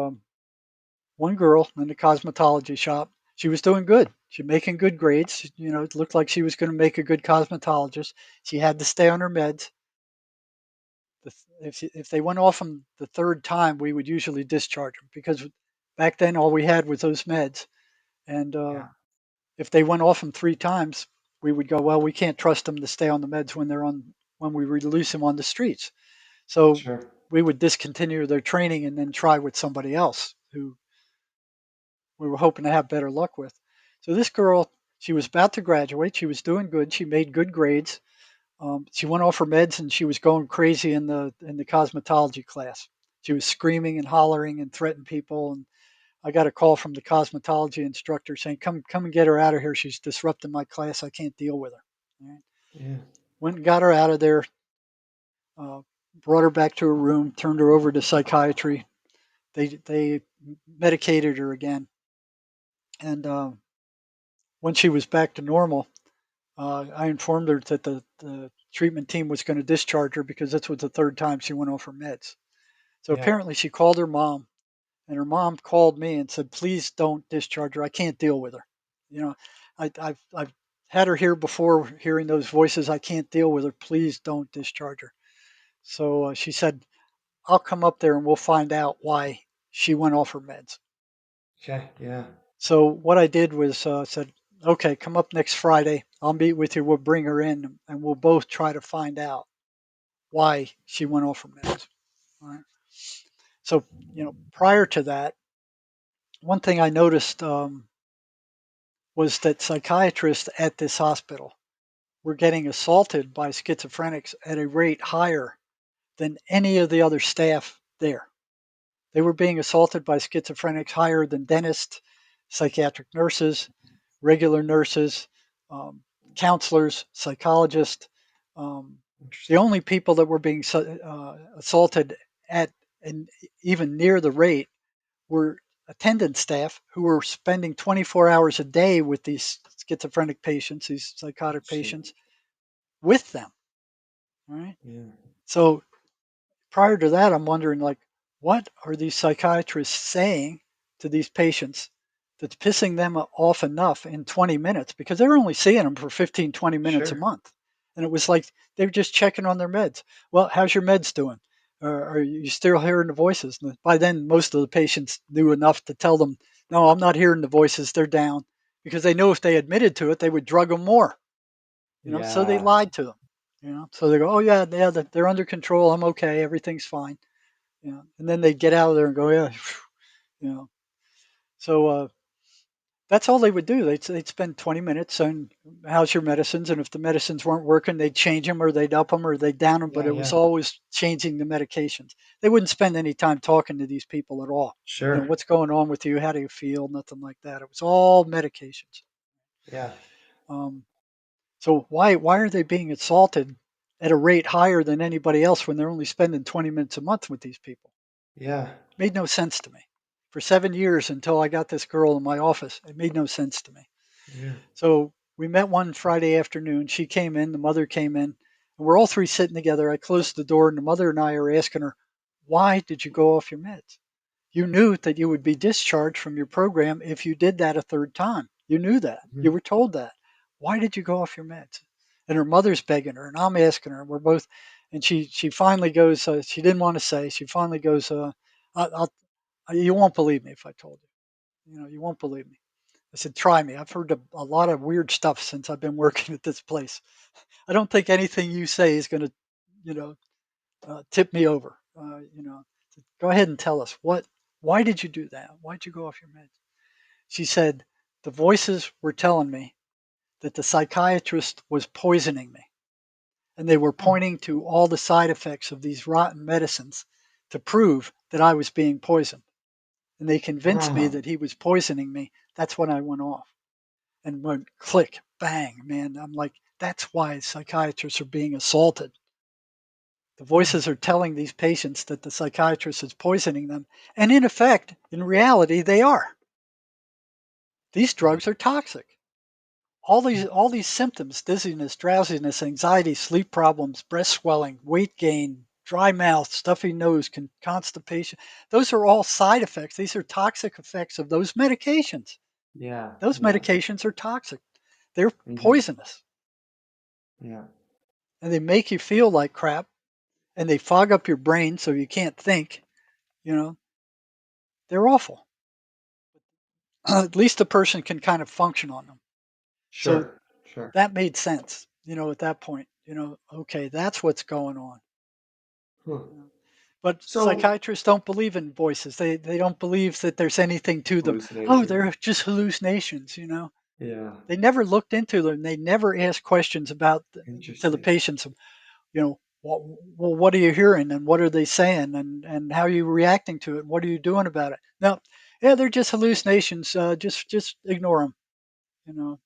Speaker 2: one girl in the cosmetology shop. She was doing good. She making good grades. You know, it looked like she was going to make a good cosmetologist. She had to stay on her meds. If they went off them the third time, we would usually discharge them because back then all we had was those meds. And
Speaker 3: Yeah.
Speaker 2: if they went off them three times, we would go, well, we can't trust them to stay on the meds when we release them on the streets. So
Speaker 3: Sure.
Speaker 2: we would discontinue their training and then try with somebody else who we were hoping to have better luck with. So this girl, she was about to graduate. She was doing good. She made good grades. She went off her meds and she was going crazy in the cosmetology class. She was screaming and hollering and threatening people. And I got a call from the cosmetology instructor saying, "Come and get her out of here. She's disrupting my class. I can't deal with her." All right.
Speaker 3: Yeah.
Speaker 2: Went and got her out of there. Uh, Brought her back to her room. Turned her over to psychiatry. They medicated her again. And when she was back to normal, I informed her that the treatment team was going to discharge her because this was the third time she went off her meds. So
Speaker 3: Yeah.
Speaker 2: apparently she called her mom, and her mom called me and said, "Please don't discharge her. I can't deal with her. You know, I've had her here before, hearing those voices. I can't deal with her. Please don't discharge her." So she said, "I'll come up there and we'll find out why she went off her meds."
Speaker 3: Okay. Yeah.
Speaker 2: So what I did was said, "Okay, come up next Friday. I'll meet with you. We'll bring her in, and we'll both try to find out why she went off her meds." All right. So prior to that, one thing I noticed was that psychiatrists at this hospital were getting assaulted by schizophrenics at a rate higher than any of the other staff there. They were being assaulted by schizophrenics higher than dentists, psychiatric nurses, regular nurses, um, counselors, psychologists. Um, the
Speaker 3: Interesting.
Speaker 2: only people that were being assaulted at and even near the rate were attendant staff who were spending 24 hours a day with these schizophrenic patients, these psychotic
Speaker 3: Shit.
Speaker 2: patients, with them. Right.
Speaker 3: Yeah.
Speaker 2: So prior to that, I'm wondering, like, what are these psychiatrists saying to these patients that's pissing them off enough in 20 minutes? Because they're only seeing them for 15, 20 minutes a
Speaker 3: Sure.
Speaker 2: month. And it was like they were just checking on their meds. Well, how's your meds doing? Or are you still hearing the voices? And by then, most of the patients knew enough to tell them, no, I'm not hearing the voices. They're down. Because they know if they admitted to it, they would drug them more. So they
Speaker 3: Yeah.
Speaker 2: lied to them. So they go, oh yeah, yeah, they're under control. I'm okay. Everything's fine. And then they get out of there and go, yeah, you know. So that's all they would do. They'd spend 20 minutes on how's your medicines, and if the medicines weren't working, they'd change them or they'd up them or they'd down them. But
Speaker 3: Yeah.
Speaker 2: it was
Speaker 3: Yeah.
Speaker 2: always changing the medications. They wouldn't spend any time talking to these people at all.
Speaker 3: Sure.
Speaker 2: What's going on with you? How do you feel? Nothing like that. It was all medications.
Speaker 3: Yeah.
Speaker 2: Um, so why are they being assaulted at a rate higher than anybody else when they're only spending 20 minutes a month with these people?
Speaker 3: Yeah.
Speaker 2: Made no sense to me. For 7 years until I got this girl in my office, it made no sense to me.
Speaker 3: Yeah.
Speaker 2: So we met one Friday afternoon. She came in, the mother came in, and we're all three sitting together. I closed the door, and the mother and I are asking her, "Why did you go off your meds? You knew that you would be discharged from your program if you did that a third time. You knew that. You
Speaker 3: Mhm.
Speaker 2: were told that. Why did you go off your meds?" And her mother's begging her, and I'm asking her. We're both, and she finally goes. She didn't want to say. She finally goes. I'll, you won't believe me if I told you. You won't believe me. I said, try me. I've heard a lot of weird stuff since I've been working at this place. I don't think anything you say is going to, you know, tip me over. Go ahead and tell us why did you do that? Why'd you go off your meds? She said, the voices were telling me that the psychiatrist was poisoning me. And they were
Speaker 3: Oh.
Speaker 2: pointing to all the side effects of these rotten medicines to prove that I was being poisoned. And they convinced me
Speaker 3: Oh.
Speaker 2: that he was poisoning me. That's when I went off and went click, bang, man. I'm like, that's why psychiatrists are being assaulted. The
Speaker 3: Yeah.
Speaker 2: voices are telling these patients that the psychiatrist is poisoning them. And in effect, in reality, they are. These
Speaker 3: Yeah.
Speaker 2: drugs are toxic. All these symptoms, dizziness, drowsiness, anxiety, sleep problems, breast swelling, weight gain, dry mouth, stuffy nose, constipation. Those are all side effects. These are toxic effects of those medications.
Speaker 3: Yeah.
Speaker 2: Those
Speaker 3: Yeah.
Speaker 2: medications are toxic. They're
Speaker 3: Hmm.
Speaker 2: poisonous,
Speaker 3: Yeah.
Speaker 2: and they make you feel like crap, and they fog up your brain so you can't think. You know, they're awful. At least the person can kind of function on them. So
Speaker 3: Sure. Sure.
Speaker 2: that made sense. At that point, okay, that's what's going on.
Speaker 3: Huh.
Speaker 2: You know. But
Speaker 3: So
Speaker 2: psychiatrists don't believe in voices. They don't believe that there's anything to them. Oh,
Speaker 3: hallucination.
Speaker 2: they're just hallucinations.
Speaker 3: Yeah.
Speaker 2: They never looked into them. They never asked questions about to the
Speaker 3: Interesting.
Speaker 2: patients. Well, what are you hearing and what are they saying and how are you reacting to it? What are you doing about it? No, yeah, they're just hallucinations. Just ignore them. You know,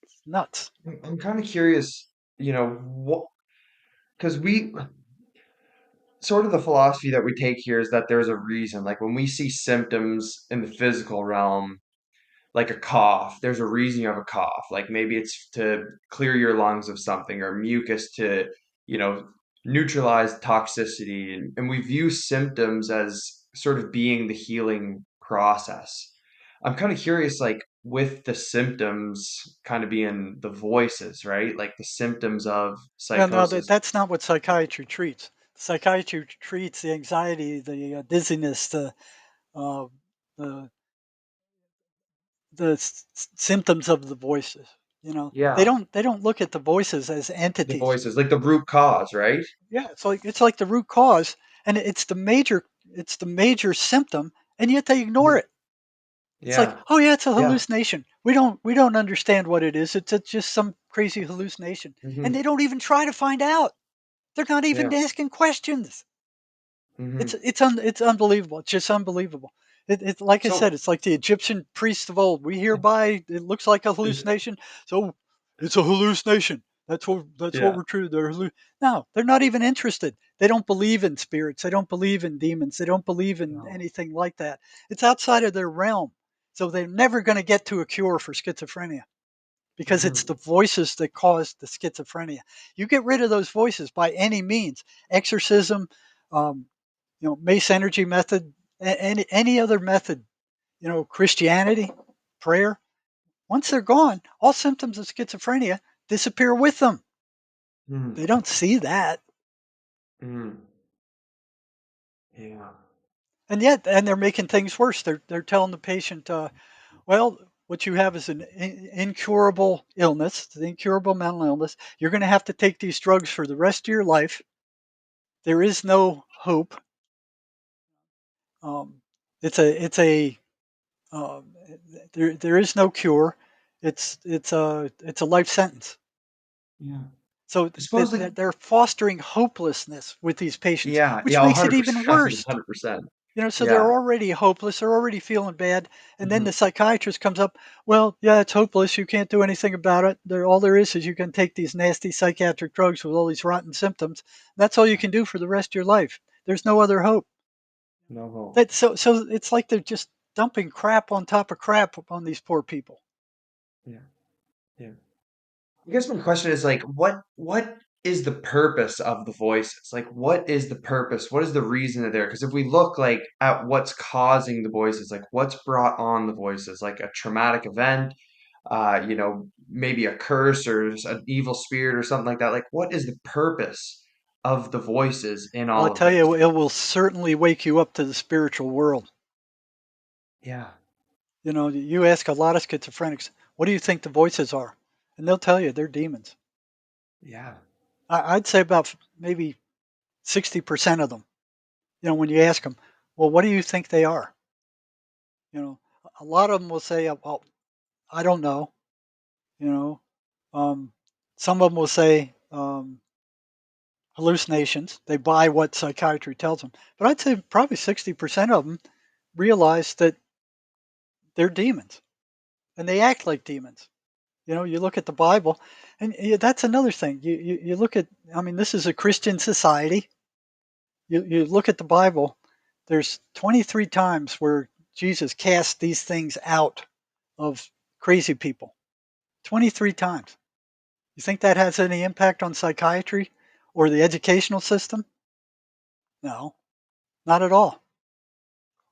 Speaker 2: it's nuts.
Speaker 3: I'm kind of curious, what, because we sort of the philosophy that we take here is that there's a reason. Like when we see symptoms in the physical realm, like a cough, there's a reason you have a cough. Like maybe it's to clear your lungs of something or mucus to, you know, neutralize toxicity. And we view symptoms as sort of being the healing process. I'm kind of curious, like with the symptoms kind of being the voices, right? Like the symptoms of
Speaker 2: Well, no, that
Speaker 3: psychosis.
Speaker 2: that's not what psychiatry treats. Psychiatry treats the anxiety, the dizziness, uh, the symptoms of the voices.
Speaker 3: Yeah,
Speaker 2: They don't look at the voices as
Speaker 3: the
Speaker 2: entities.
Speaker 3: voices, like the root cause, right?
Speaker 2: Yeah, it's like the root cause, and it's the major symptom, and yet they ignore
Speaker 3: Mhm.
Speaker 2: it. It's like,
Speaker 3: Yeah,
Speaker 2: oh yeah, it's a
Speaker 3: yeah.
Speaker 2: hallucination. We don't understand what it is. It's just some crazy hallucination, and
Speaker 3: Hmm.
Speaker 2: they don't even try to find out. They're not even
Speaker 3: Yeah.
Speaker 2: asking questions. It's
Speaker 3: Hmm.
Speaker 2: it's un, it's unbelievable. It's just unbelievable. It like I said,
Speaker 3: So,
Speaker 2: it's like the Egyptian priests of old. We hereby it looks like a hallucination, so it's a hallucination. That's what
Speaker 3: yeah.
Speaker 2: we're true. No, they're not even interested. They don't believe in spirits. They don't believe in demons. They don't believe in
Speaker 3: No.
Speaker 2: anything like that. It's outside of their realm. So they're never going to get to a cure for schizophrenia because it's
Speaker 3: Hmm.
Speaker 2: the voices that cause the schizophrenia. You get rid of those voices by any means, exorcism, um, Mace energy method, any other method, Christianity, prayer. Once they're gone, all symptoms of schizophrenia disappear with them.
Speaker 3: Hmm.
Speaker 2: They don't see that,
Speaker 3: Hmm. Yeah.
Speaker 2: and they're making things worse. They're telling the patient, well, what you have is an incurable illness, it's an incurable mental illness. You're going to have to take these drugs for the rest of your life. There is no hope. Um, it's a Um, there is no cure. It's a life sentence.
Speaker 3: Yeah.
Speaker 2: So
Speaker 3: I suppose like
Speaker 2: they're fostering hopelessness with these patients,
Speaker 3: yeah,
Speaker 2: which
Speaker 3: yeah,
Speaker 2: makes it even
Speaker 3: 100%,
Speaker 2: worse.
Speaker 3: 100%.
Speaker 2: So they're
Speaker 3: Yeah.
Speaker 2: already hopeless. They're already feeling bad, and then
Speaker 3: Hmm.
Speaker 2: the psychiatrist comes up. Well, yeah, it's hopeless. You can't do anything about it. All there is you can take these nasty psychiatric drugs with all these rotten symptoms. That's all you can do for the rest of your life. There's no other hope.
Speaker 3: No hope.
Speaker 2: So it's like they're just dumping crap on top of crap on these poor people.
Speaker 3: Yeah. Yeah. I guess my question is like what is the purpose of the voices? Like what is the purpose? What is the reason they're there? Because if we look like at what's causing the voices, like what's brought on the voices, like a traumatic event, maybe a curse or an evil spirit or something like that. Like what is the purpose of the voices in
Speaker 2: Well, I
Speaker 3: all of
Speaker 2: tell you,
Speaker 3: this?
Speaker 2: it will certainly wake you up to the spiritual world.
Speaker 3: Yeah.
Speaker 2: You ask a lot of schizophrenics, what do you think the voices are? And they'll tell you they're demons.
Speaker 3: Yeah.
Speaker 2: I'd say about maybe 60% of them, when you ask them, well, what do you think they are? You know, a lot of them will say, well, I don't know. You know, um, some of them will say hallucinations. They buy what psychiatry tells them. But I'd say probably 60% of them realize that they're demons and they act like demons. You look at the Bible, and that's another thing. You look at, I mean, this is a Christian society. You look at the Bible, there's 23 times where Jesus cast these things out of crazy people. 23 times. You think that has any impact on psychiatry or the educational system? No, not at all.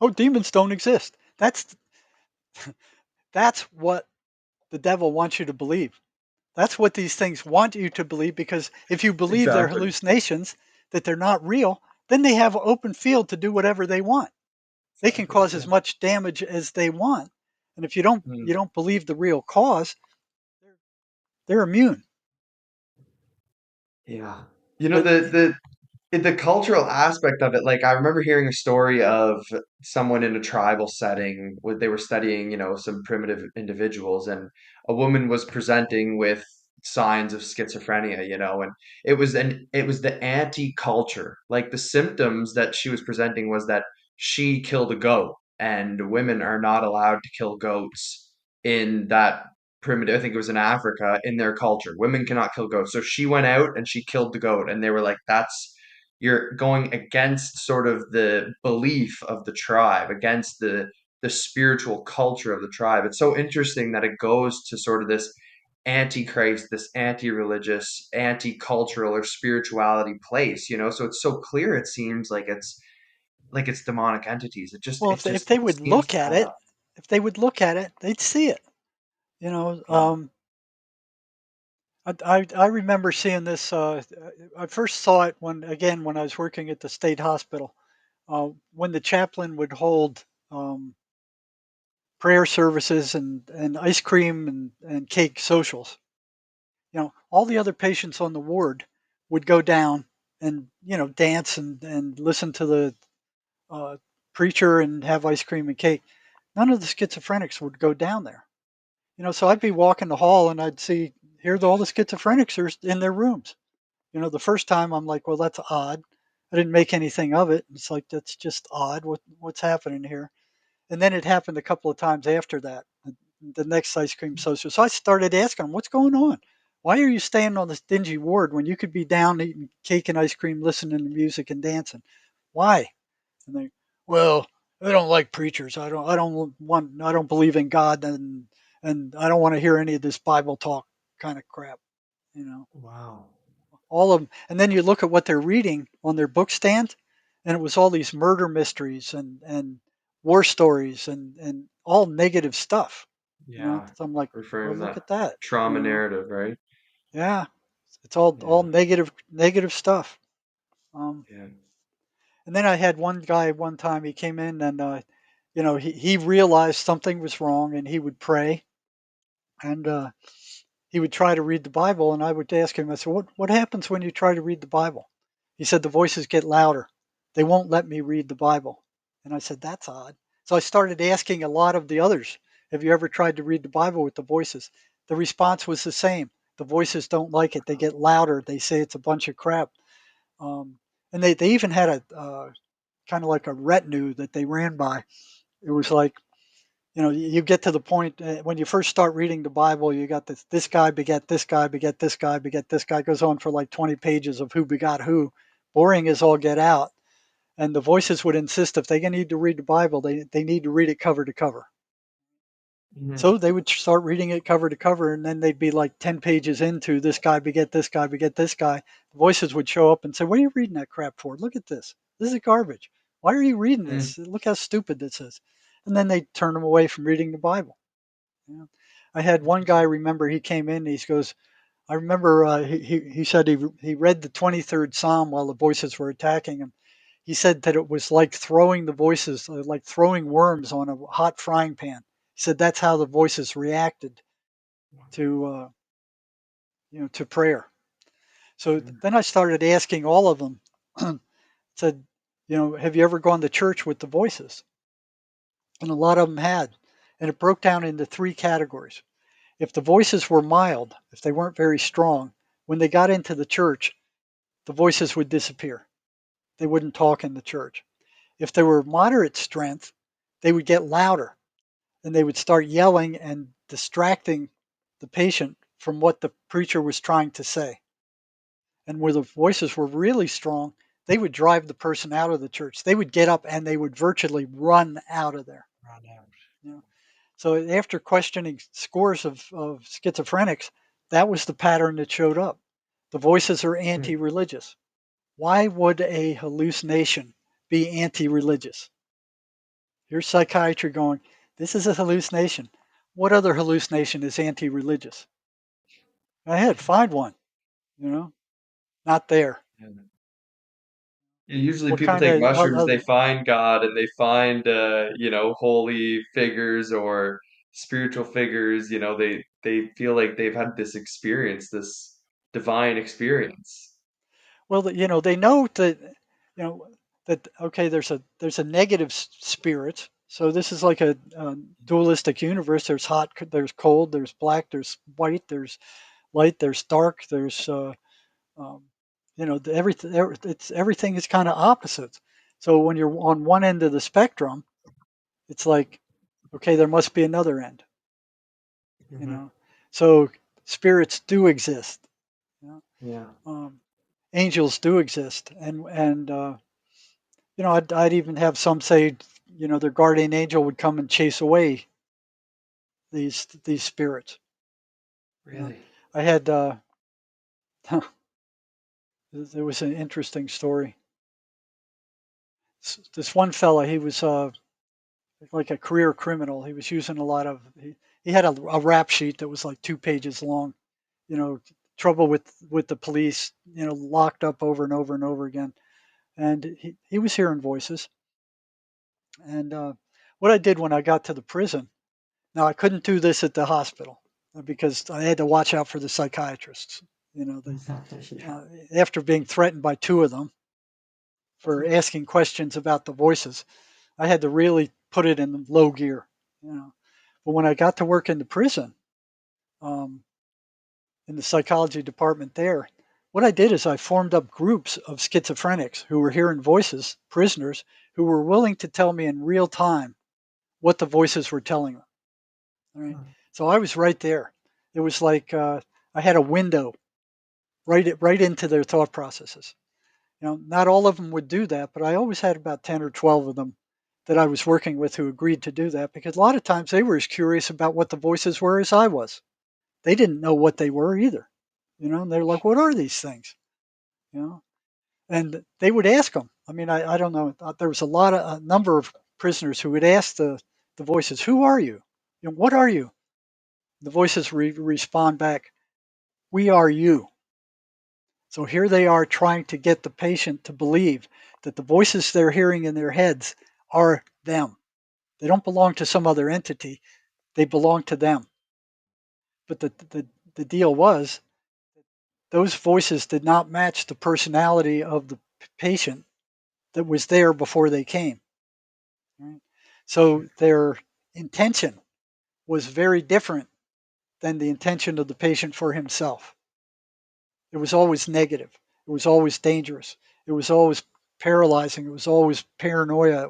Speaker 2: Oh, demons don't exist. That's what the devil wants you to believe. That's what these things want you to believe, because if you believe they're
Speaker 3: Exactly.
Speaker 2: hallucinations, that they're not real, then they have open field to do whatever they want. They can
Speaker 3: Exactly.
Speaker 2: cause
Speaker 3: Yeah.
Speaker 2: as much damage as they want. And if you
Speaker 3: Mm.
Speaker 2: don't believe the real cause, they're immune.
Speaker 3: Yeah. You know,
Speaker 2: But
Speaker 3: the cultural aspect of it, like I remember hearing a story of someone in a tribal setting where they were studying, some primitive individuals, and a woman was presenting with signs of schizophrenia, and it was the anti-culture. Like the symptoms that she was presenting was that she killed a goat, and women are not allowed to kill goats in that primitive, I think it was in Africa, in their culture. Women cannot kill goats. So she went out and she killed the goat, and they were like, that's you're going against sort of the belief of the tribe, against the spiritual culture of the tribe. It's so interesting that it goes to sort of this anti-Christ, this anti-religious, anti-cultural or spirituality place, so it's so clear it seems like it's demonic entities. It just
Speaker 2: well,
Speaker 3: it
Speaker 2: if
Speaker 3: just
Speaker 2: they would
Speaker 3: seems
Speaker 2: look
Speaker 3: to
Speaker 2: at
Speaker 3: add
Speaker 2: it,
Speaker 3: up.
Speaker 2: they'd see it. You know,
Speaker 3: Yeah.
Speaker 2: I remember seeing this. I first saw it when I was working at the state hospital. When the chaplain would hold prayer services and ice cream and cake socials. All the other patients on the ward would go down and dance and listen to the uh, preacher and have ice cream and cake. None of the schizophrenics would go down there. So I'd be walking the hall and I'd see here all the schizophrenics are in their rooms. The first time I'm like, well, that's odd. I didn't make anything of it. It's like that's just odd. What's happening here? And then it happened a couple of times after that. The next ice cream social. So I started asking them, what's going on? Why are you staying on this dingy ward when you could be down eating cake and ice cream, listening to music and dancing? Why? And they, well, I don't like preachers. I don't believe in God, and I don't want to hear any of this Bible talk kind of crap. You know,
Speaker 3: Wow.
Speaker 2: all of them. And then you look at what they're reading on their book stand, and it was all these murder mysteries and war stories and all negative stuff.
Speaker 3: Yeah.
Speaker 2: So I'm like, well,
Speaker 3: Referring to
Speaker 2: look
Speaker 3: that
Speaker 2: at that.
Speaker 3: trauma narrative, right?
Speaker 2: Yeah, it's all
Speaker 3: Yeah.
Speaker 2: negative stuff. Um,
Speaker 3: Yeah.
Speaker 2: and then I had one guy one time. He came in and he realized something was wrong, and he would pray, and he would try to read the Bible, and I would ask him, I said, what happens when you try to read the Bible? He said, the voices get louder. They won't let me read the Bible. And I said, that's odd. So I started asking a lot of the others, have you ever tried to read the Bible with the voices? The response was the same. The voices don't like it. They get louder. They say it's a bunch of crap. Um, and they even had a kind of like a retinue that they ran by. It was like, you get to the point when you first start reading the Bible, you got this guy beget this guy, beget this guy, beget this guy. It goes on for like 20 pages of who begot who. Boring as all get out. And the voices would insist if they need to read the Bible, they need to read it cover to cover.
Speaker 3: Mhm.
Speaker 2: So they would start reading it cover to cover, and then they'd be like 10 pages into this guy beget this guy, beget this guy. The voices would show up and say, what are you reading that crap for? Look at this. This is garbage. Why are you reading
Speaker 3: Mm.
Speaker 2: this? Look how stupid this is. And then they turn them away from reading the Bible. You know? I had one guy,
Speaker 3: Interesting.
Speaker 2: remember, he came in, he goes, I remember he said he read the 23rd Psalm while the voices were attacking him. He said that it was like throwing the voices, like throwing worms on a hot frying pan. He said that's how the voices reacted to to prayer. So
Speaker 3: Mm.
Speaker 2: then I started asking all of them. Said, have you ever gone to church with the voices? And a lot of them had, and it broke down into three categories. If the voices were mild, if they weren't very strong, when they got into the church, the voices would disappear. They wouldn't talk in the church. If they were moderate strength, they would get louder and they would start yelling and distracting the patient from what the preacher was trying to say. And where the voices were really strong, they would drive the person out of the church. They would get up and they would virtually run out of there.
Speaker 3: Run out.
Speaker 2: You know? So after questioning scores of schizophrenics, that was the pattern that showed up. The voices are
Speaker 3: Hmm.
Speaker 2: anti-religious. Why would a hallucination be anti-religious? Here's psychiatry going, this is a hallucination. What other hallucination is anti-religious? Go ahead, find one. You know, not there.
Speaker 3: Yeah. Usually
Speaker 2: What
Speaker 3: people
Speaker 2: kind
Speaker 3: take
Speaker 2: of
Speaker 3: mushrooms, they
Speaker 2: other?
Speaker 3: find God and they find holy figures or spiritual figures, they feel like they've had this experience, this divine experience.
Speaker 2: Well, they know that, that okay, there's a negative spirit. So this is like a dualistic universe. There's hot, there's cold, there's black, there's white, there's light, there's dark, there's um, everything is kind of opposites. So when you're on one end of the spectrum, it's like, okay, there must be another end. You
Speaker 3: Hmm.
Speaker 2: know, so spirits do exist. You know?
Speaker 3: Yeah.
Speaker 2: Angels do exist, and I'd even have some say, their guardian angel would come and chase away these spirits. You know,
Speaker 3: Really?
Speaker 2: I had there was an interesting story. This one fella, he was like a career criminal. He was using a lot of he had a rap sheet that was like 2 pages long. You know, trouble with the police. Locked up over and over and over again. And he was hearing voices. And what I did when I got to the prison. Now I couldn't do this at the hospital because I had to watch out for the psychiatrists. You know, they
Speaker 3: Yeah.
Speaker 2: uh, after being threatened by two of them for asking questions about the voices, I had to really put it in low gear. You know, but when I got to work in the prison, um, in the psychology department there, what I did is I formed up groups of schizophrenics who were hearing voices, prisoners who were willing to tell me in real time what the voices were telling them. All right. So I was right there. It was like I had a window right into their thought processes. Not all of them would do that, but I always had about 10 or 12 of them that I was working with who agreed to do that because a lot of times they were as curious about what the voices were as I was. They didn't know what they were either. And they're like, what are these things? You know, and they would ask them. I mean, I don't know. There was a number of prisoners who would ask the voices, who are you? What are you? The voices respond back, we are you. So here they are trying to get the patient to believe that the voices they're hearing in their heads are them. They don't belong to some other entity, they belong to them. But the deal was those voices did not match the personality of the patient that was there before they came. Right? So their intention was very different than the intention of the patient for himself. It was always negative. It was always dangerous. It was always paralyzing. It was always paranoia.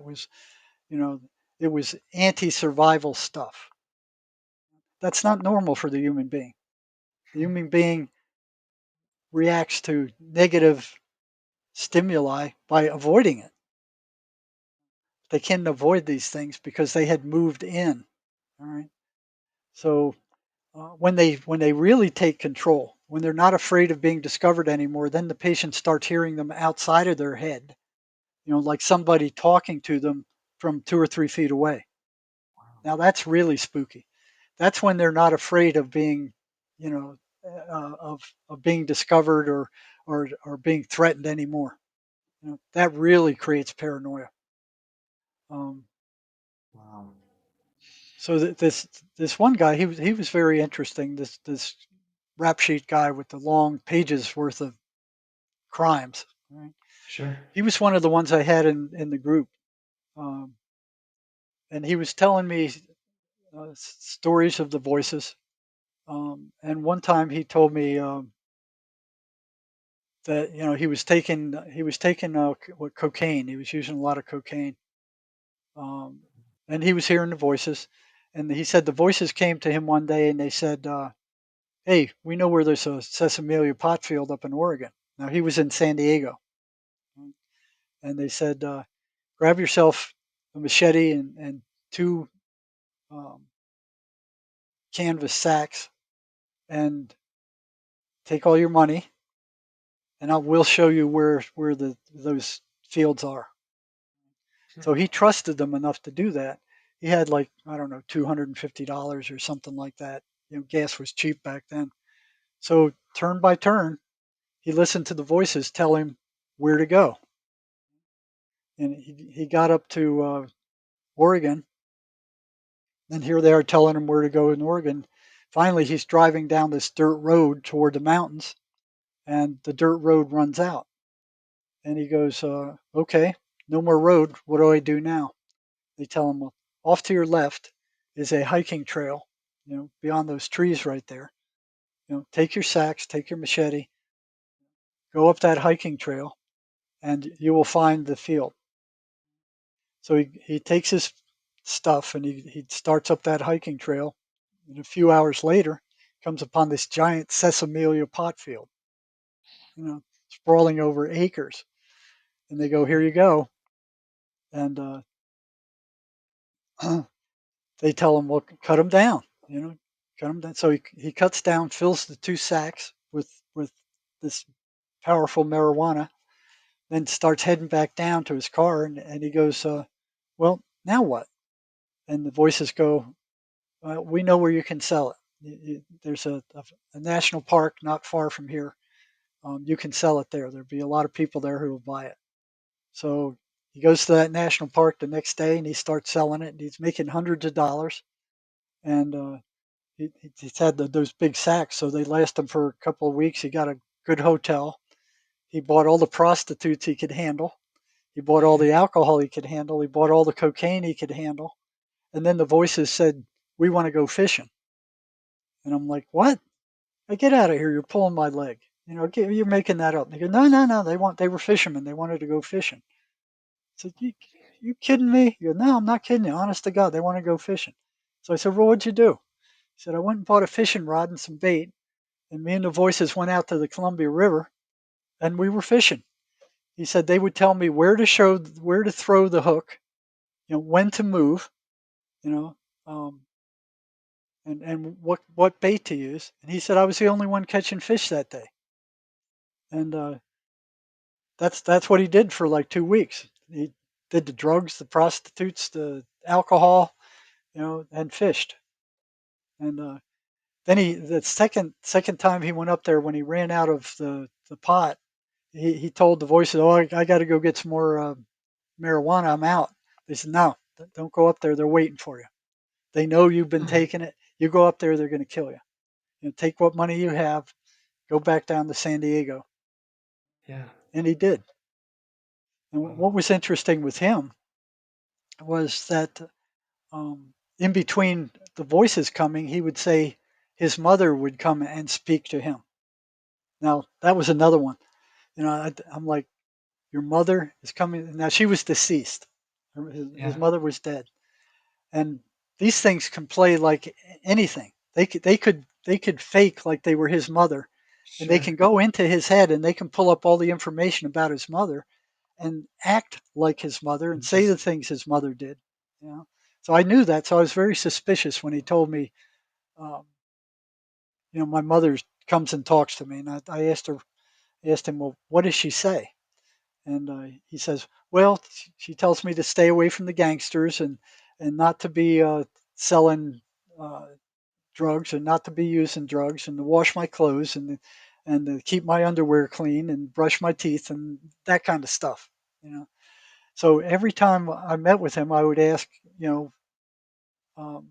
Speaker 2: You know, it was anti-survival stuff. That's not normal for the human being. The human being reacts to negative stimuli by avoiding it. They can't avoid these things because they had moved in. All right. So when they really take control, when they're not afraid of being discovered anymore, then the patient starts hearing them outside of their head. Like somebody talking to them from 2 or 3 feet away. Now that's really spooky. That's when they're not afraid of being, you know, of being discovered or being threatened anymore. That really creates paranoia. Um,
Speaker 3: Wow.
Speaker 2: so this one guy, he was very interesting. This rap sheet guy with the long pages worth of crimes. Right?
Speaker 3: Sure.
Speaker 2: He was one of the ones I had in the group, um, and he was telling me stories of the voices. And one time he told me that he was taking cocaine. He was using a lot of cocaine, um, and he was hearing the voices. And he said the voices came to him one day and they said, "Hey, we know where there's a Sesame pot field up in Oregon." Now he was in San Diego, and they said, "Grab yourself a machete and two um, canvas sacks and take all your money and I will show you where those fields are. So he trusted them enough to do that. He had like, I don't know, $250 or something like that. Gas was cheap back then. So turn by turn, he listened to the voices tell him where to go. And he got up to Oregon, and here they are telling him where to go in Oregon. Finally, he's driving down this dirt road toward the mountains, and the dirt road runs out. And he goes, okay, no more road. What do I do now? They tell him, well, off to your left is a hiking trail, beyond those trees right there. Take your sacks, take your machete, go up that hiking trail, and you will find the field. So he takes his stuff and he starts up that hiking trail. And a few hours later, comes upon this giant sesamelia pot field, sprawling over acres. And they go, here you go. And they tell him, well, cut them down, cut them down. So he cuts down, fills the two sacks with this powerful marijuana, then starts heading back down to his car. And he goes, well, now what? And the voices go, we know where you can sell it. There's a national park not far from here. You can sell it there. There'll be a lot of people there who will buy it. So he goes to that national park the next day and he starts selling it. And he's making hundreds of dollars. And he's had those big sacks, so they last him for a couple of weeks. He got a good hotel. He bought all the prostitutes he could handle. He bought all the alcohol he could handle. He bought all the cocaine he could handle. And then the voices said, we want to go fishing. And I'm like, what? Hey, get out of here. You're pulling my leg. You're making that up. And they go, no, no, no. They were fishermen. They wanted to go fishing. I said, you kidding me? You go, no, I'm not kidding you. Honest to God, they want to go fishing. So I said, well, what'd you do? He said, I went and bought a fishing rod and some bait. And me and the voices went out to the Columbia River and we were fishing. He said they would tell me where to throw the hook, when to move, you know, um, and what bait to use. And he said I was the only one catching fish that day. And that's what he did for like 2 weeks. He did the drugs, the prostitutes, the alcohol, and fished. And then the second time he went up there, when he ran out of the pot, he told the voices, "Oh, I got to go get some more marijuana. I'm out." They said, "No, don't go up there. They're waiting for you. They know you've been taking it. You go up there, they're going to kill you. Take what money you have, go back down to San Diego."
Speaker 3: Yeah.
Speaker 2: And he did. And what
Speaker 3: Wow.
Speaker 2: was interesting with him was that in between the voices coming, he would say his mother would come and speak to him. Now that was another one. I'm like, your mother is coming. Now she was deceased. His
Speaker 3: Yeah.
Speaker 2: mother was dead. And these things can play like anything. They could fake like they were his mother, and they
Speaker 3: Sure.
Speaker 2: can go into his head and they can pull up all the information about his mother and act like his mother and say the
Speaker 3: Interesting.
Speaker 2: things his mother did. So I knew that. So I was very suspicious when he told me, um, my mother comes and talks to me, and I asked him, well, what does she say? And he says, well, she tells me to stay away from the gangsters and not to be selling uh, drugs and not to be using drugs and to wash my clothes and to keep my underwear clean and brush my teeth and that kind of stuff. You know. So every time I met with him, I would ask, um,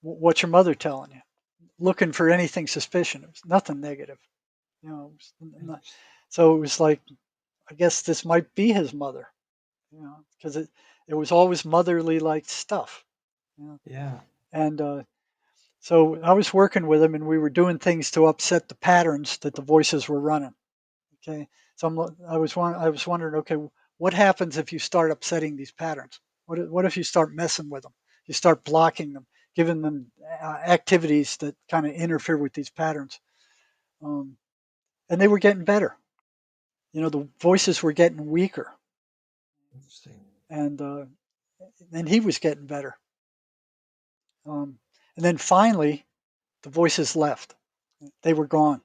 Speaker 2: what's your mother telling you? Looking for anything suspicious. It was nothing negative.
Speaker 3: Interesting.
Speaker 2: So it was like, I guess this might be his mother. Because it was always motherly like stuff. You know?
Speaker 3: Yeah.
Speaker 2: And so I was working with him, and we were doing things to upset the patterns that the voices were running. Okay, so I was wondering, okay, what happens if you start upsetting these patterns? What if you start messing with them? You start blocking them, giving them activities that kind of interfere with these patterns, um, and they were getting better. The voices were getting weaker,
Speaker 3: Interesting.
Speaker 2: and then he was getting better. And then finally, the voices left. They were gone.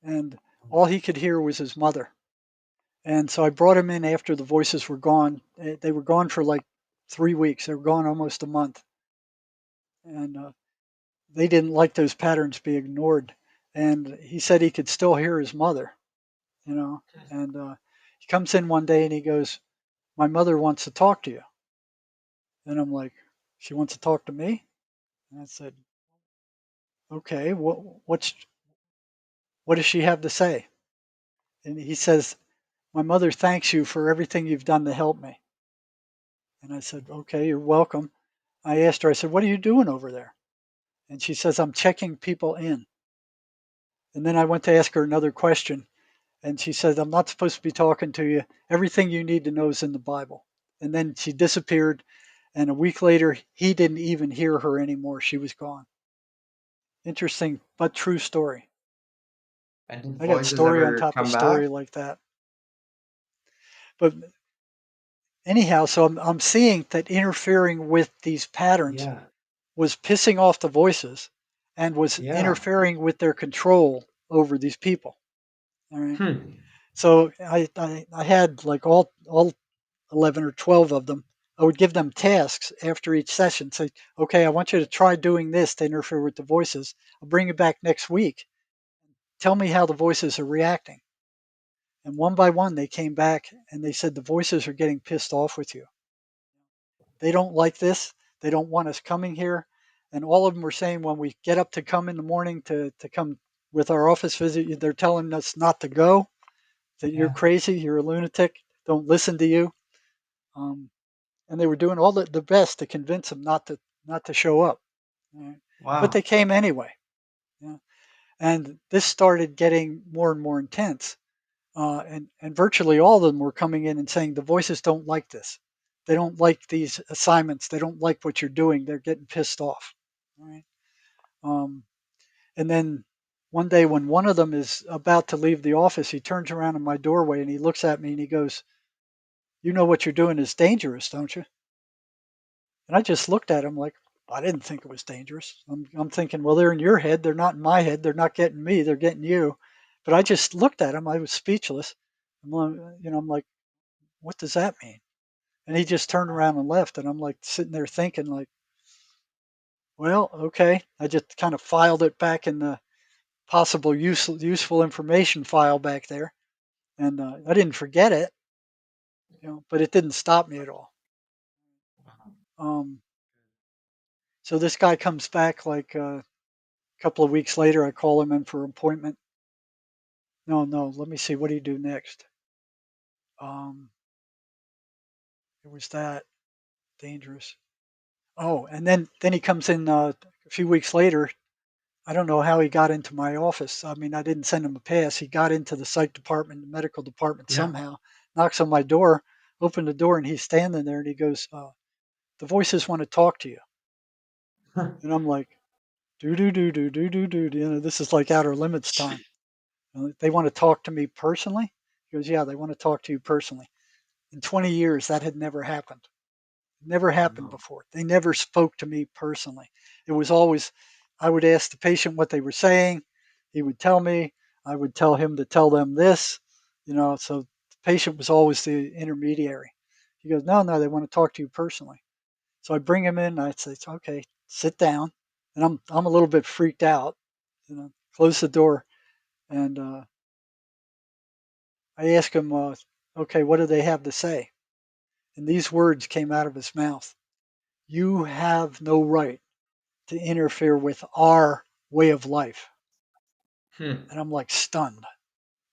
Speaker 2: And all he could hear was his mother. And so I brought him in after the voices were gone. They were gone for like 3 weeks. They were gone almost a month. And they didn't like those patterns being ignored. And he said he could still hear his mother, you know. And he comes in one day and he goes, "My mother wants to talk to you." And I'm like, "She wants to talk to me?" And I said, "Okay, what does she have to say?" And he says, "My mother thanks you for everything you've done to help me." And I said, "Okay, you're welcome." I asked her, I said, "What are you doing over there?" And she says, "I'm checking people in." And then I went to ask her another question. And she said, "I'm not supposed to be talking to you. Everything you need to know is in the Bible." And then she disappeared. And a week later, he didn't even hear her anymore. She was gone. Interesting, but true story.
Speaker 3: And did
Speaker 2: I got
Speaker 3: voices
Speaker 2: story on
Speaker 3: ever
Speaker 2: top of
Speaker 3: come back?
Speaker 2: story like that. But anyhow, so I'm seeing that interfering with these patterns
Speaker 3: Yeah.
Speaker 2: was pissing off the voices and was
Speaker 3: Yeah.
Speaker 2: interfering with their control over these people. All right.
Speaker 3: Hmm.
Speaker 2: So I had like all 11 or 12 of them. I would give them tasks after each session. Say, okay, I want you to try doing this to interfere with the voices. I'll bring you back next week. Tell me how the voices are reacting. And one by one, they came back and they said, the voices are getting pissed off with you. They don't like this. They don't want us coming here. And all of them were saying when we get up to come in the morning to come with our office visit, they're telling us not to go, that you're
Speaker 3: Yeah.
Speaker 2: crazy, you're a lunatic, don't listen to you. Um, and they were doing all the best to convince them not to show up. Right? But
Speaker 3: Wow.
Speaker 2: they came anyway. Yeah. And this started getting more and more intense. And virtually all of them were coming in and saying the voices don't like this. They don't like these assignments. They don't like what you're doing. They're getting pissed off. Right? Um, and then one day when one of them is about to leave the office, he turns around in my doorway and he looks at me and he goes, "You know what you're doing is dangerous, don't you?" And I just looked at him like, I didn't think it was dangerous. I'm thinking, well, they're in your head. They're not in my head. They're not getting me. They're getting you. But I just looked at him. I was speechless. I'm like, what does that mean? And he just turned around and left. And I'm like sitting there thinking, like, well, okay. I just kind of filed it back in the possible useful information file back there, and I didn't forget it, but it didn't stop me at all. Um, so this guy comes back like a couple of weeks later. I call him in for an appointment. No, no. Let me see. What do you do next? Um, it was that dangerous. Oh, and then he comes in a few weeks later. I don't know how he got into my office. I mean, I didn't send him a pass. He got into the psych department, the medical department
Speaker 3: Yeah.
Speaker 2: somehow. Knocks on my door, open the door, and he's standing there, and he goes, "The voices want to talk to you." And I'm like, "Do do do do do do do." This is like outer limits time. They want to talk to me personally. He goes, "Yeah, they want to talk to you personally." In 20 years, that had never happened. Never happened
Speaker 3: Wow.
Speaker 2: before. They never spoke to me personally. It was always, I would ask the patient what they were saying. He would tell me. I would tell him to tell them this. So the patient was always the intermediary. He goes, "No, no, they want to talk to you personally." So I bring him in. And I say, "Okay, sit down." And I'm a little bit freaked out. Close the door, and I ask him, "Okay, what do they have to say?" And these words came out of his mouth: "You have no right to interfere with our way of life."
Speaker 3: Hmm.
Speaker 2: And I'm like stunned.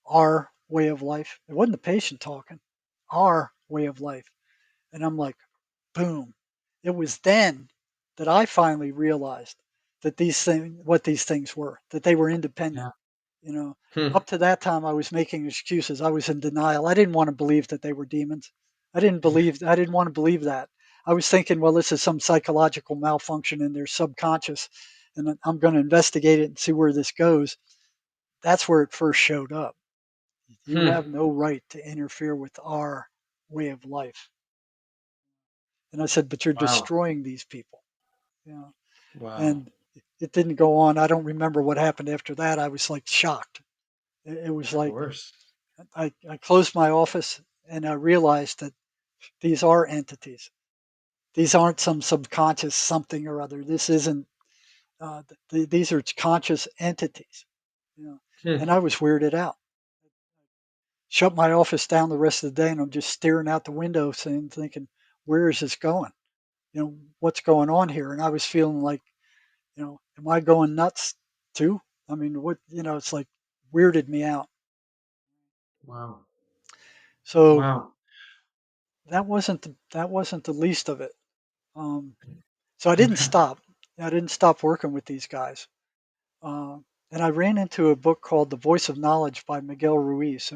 Speaker 2: Our way of life. It wasn't the patient talking. Our way of life. And I'm like, boom. It was then that I finally realized that what these things were, that they were independent.
Speaker 3: Yeah.
Speaker 2: You know,
Speaker 3: Hmm.
Speaker 2: Up to that time, I was making excuses. I was in denial. I didn't want to believe that they were demons. I didn't want to believe that. I was thinking, well, this is some psychological malfunction in their subconscious, and I'm going to investigate it and see where this goes. That's where it first showed up. You have
Speaker 3: Hmm.
Speaker 2: no right to interfere with our way of life. And I said, but you're
Speaker 3: Wow.
Speaker 2: destroying these people. You know,
Speaker 3: Wow.
Speaker 2: and it didn't go on. I don't remember what happened after that. I was like shocked. It was
Speaker 3: Of
Speaker 2: like
Speaker 3: course.
Speaker 2: I closed my office and I realized that these are entities. These aren't some subconscious something or other. This isn't. These are conscious entities. You know, and
Speaker 3: Hmm.
Speaker 2: I was weirded out. Shut my office down the rest of the day, and I'm just staring out the window, saying, thinking, "Where is this going? What's going on here?" And I was feeling like, am I going nuts too? I mean, what it's like weirded me out.
Speaker 3: Wow.
Speaker 2: So
Speaker 3: Wow.
Speaker 2: that wasn't the least of it. Um, so I didn't stop. I didn't stop working with these guys. Uh, and I ran into a book called The Voice of Knowledge by Miguel Ruiz.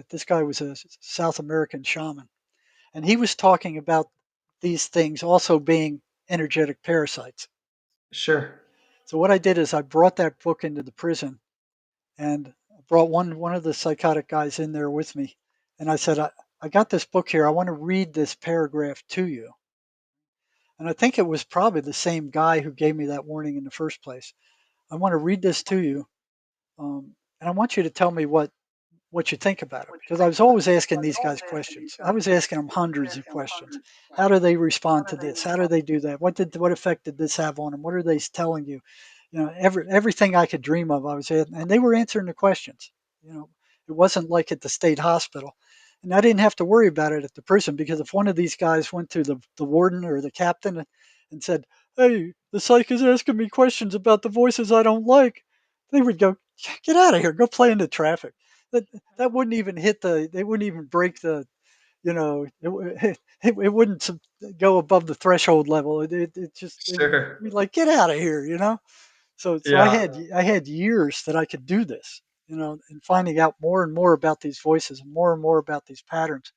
Speaker 2: This guy was a South American shaman, and he was talking about these things also being energetic parasites.
Speaker 3: Sure.
Speaker 2: So what I did is I brought that book into the prison and brought one of the psychotic guys in there with me, and I said, I got this book here. I want to read this paragraph to you. And I think it was probably the same guy who gave me that warning in the first place. I want to read this to you, and I want you to tell me what you think about it, because I was always asking these guys questions. I was asking them hundreds of questions. How do they respond to this? How do they do that? What effect did this have on them? What are they telling you? Everything I could dream of, I was asking, and they were answering the questions. You know, it wasn't like at the state hospital, and I didn't have to worry about it at the prison, because if one of these guys went to the warden or the captain and said, "Hey, the psych is asking me questions about the voices I don't like," they would go, "Get out of here! Go play in the traffic." That wouldn't even hit they wouldn't even break it wouldn't go above the threshold level. It would
Speaker 3: Sure.
Speaker 2: be like, get out of here, you know. So
Speaker 3: Yeah.
Speaker 2: I had years that I could do this, and finding out more and more about these voices and more about these patterns,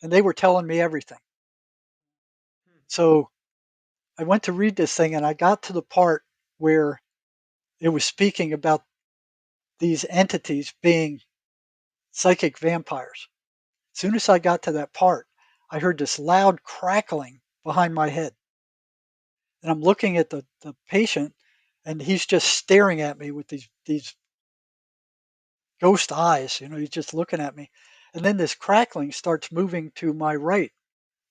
Speaker 2: and they were telling me everything. So I went to read this thing, and I got to the part where it was speaking about these entities being psychic vampires. As soon as I got to that part, I heard this loud crackling behind my head. And I'm looking at the patient, and he's just staring at me with these ghost eyes. He's just looking at me. And then this crackling starts moving to my right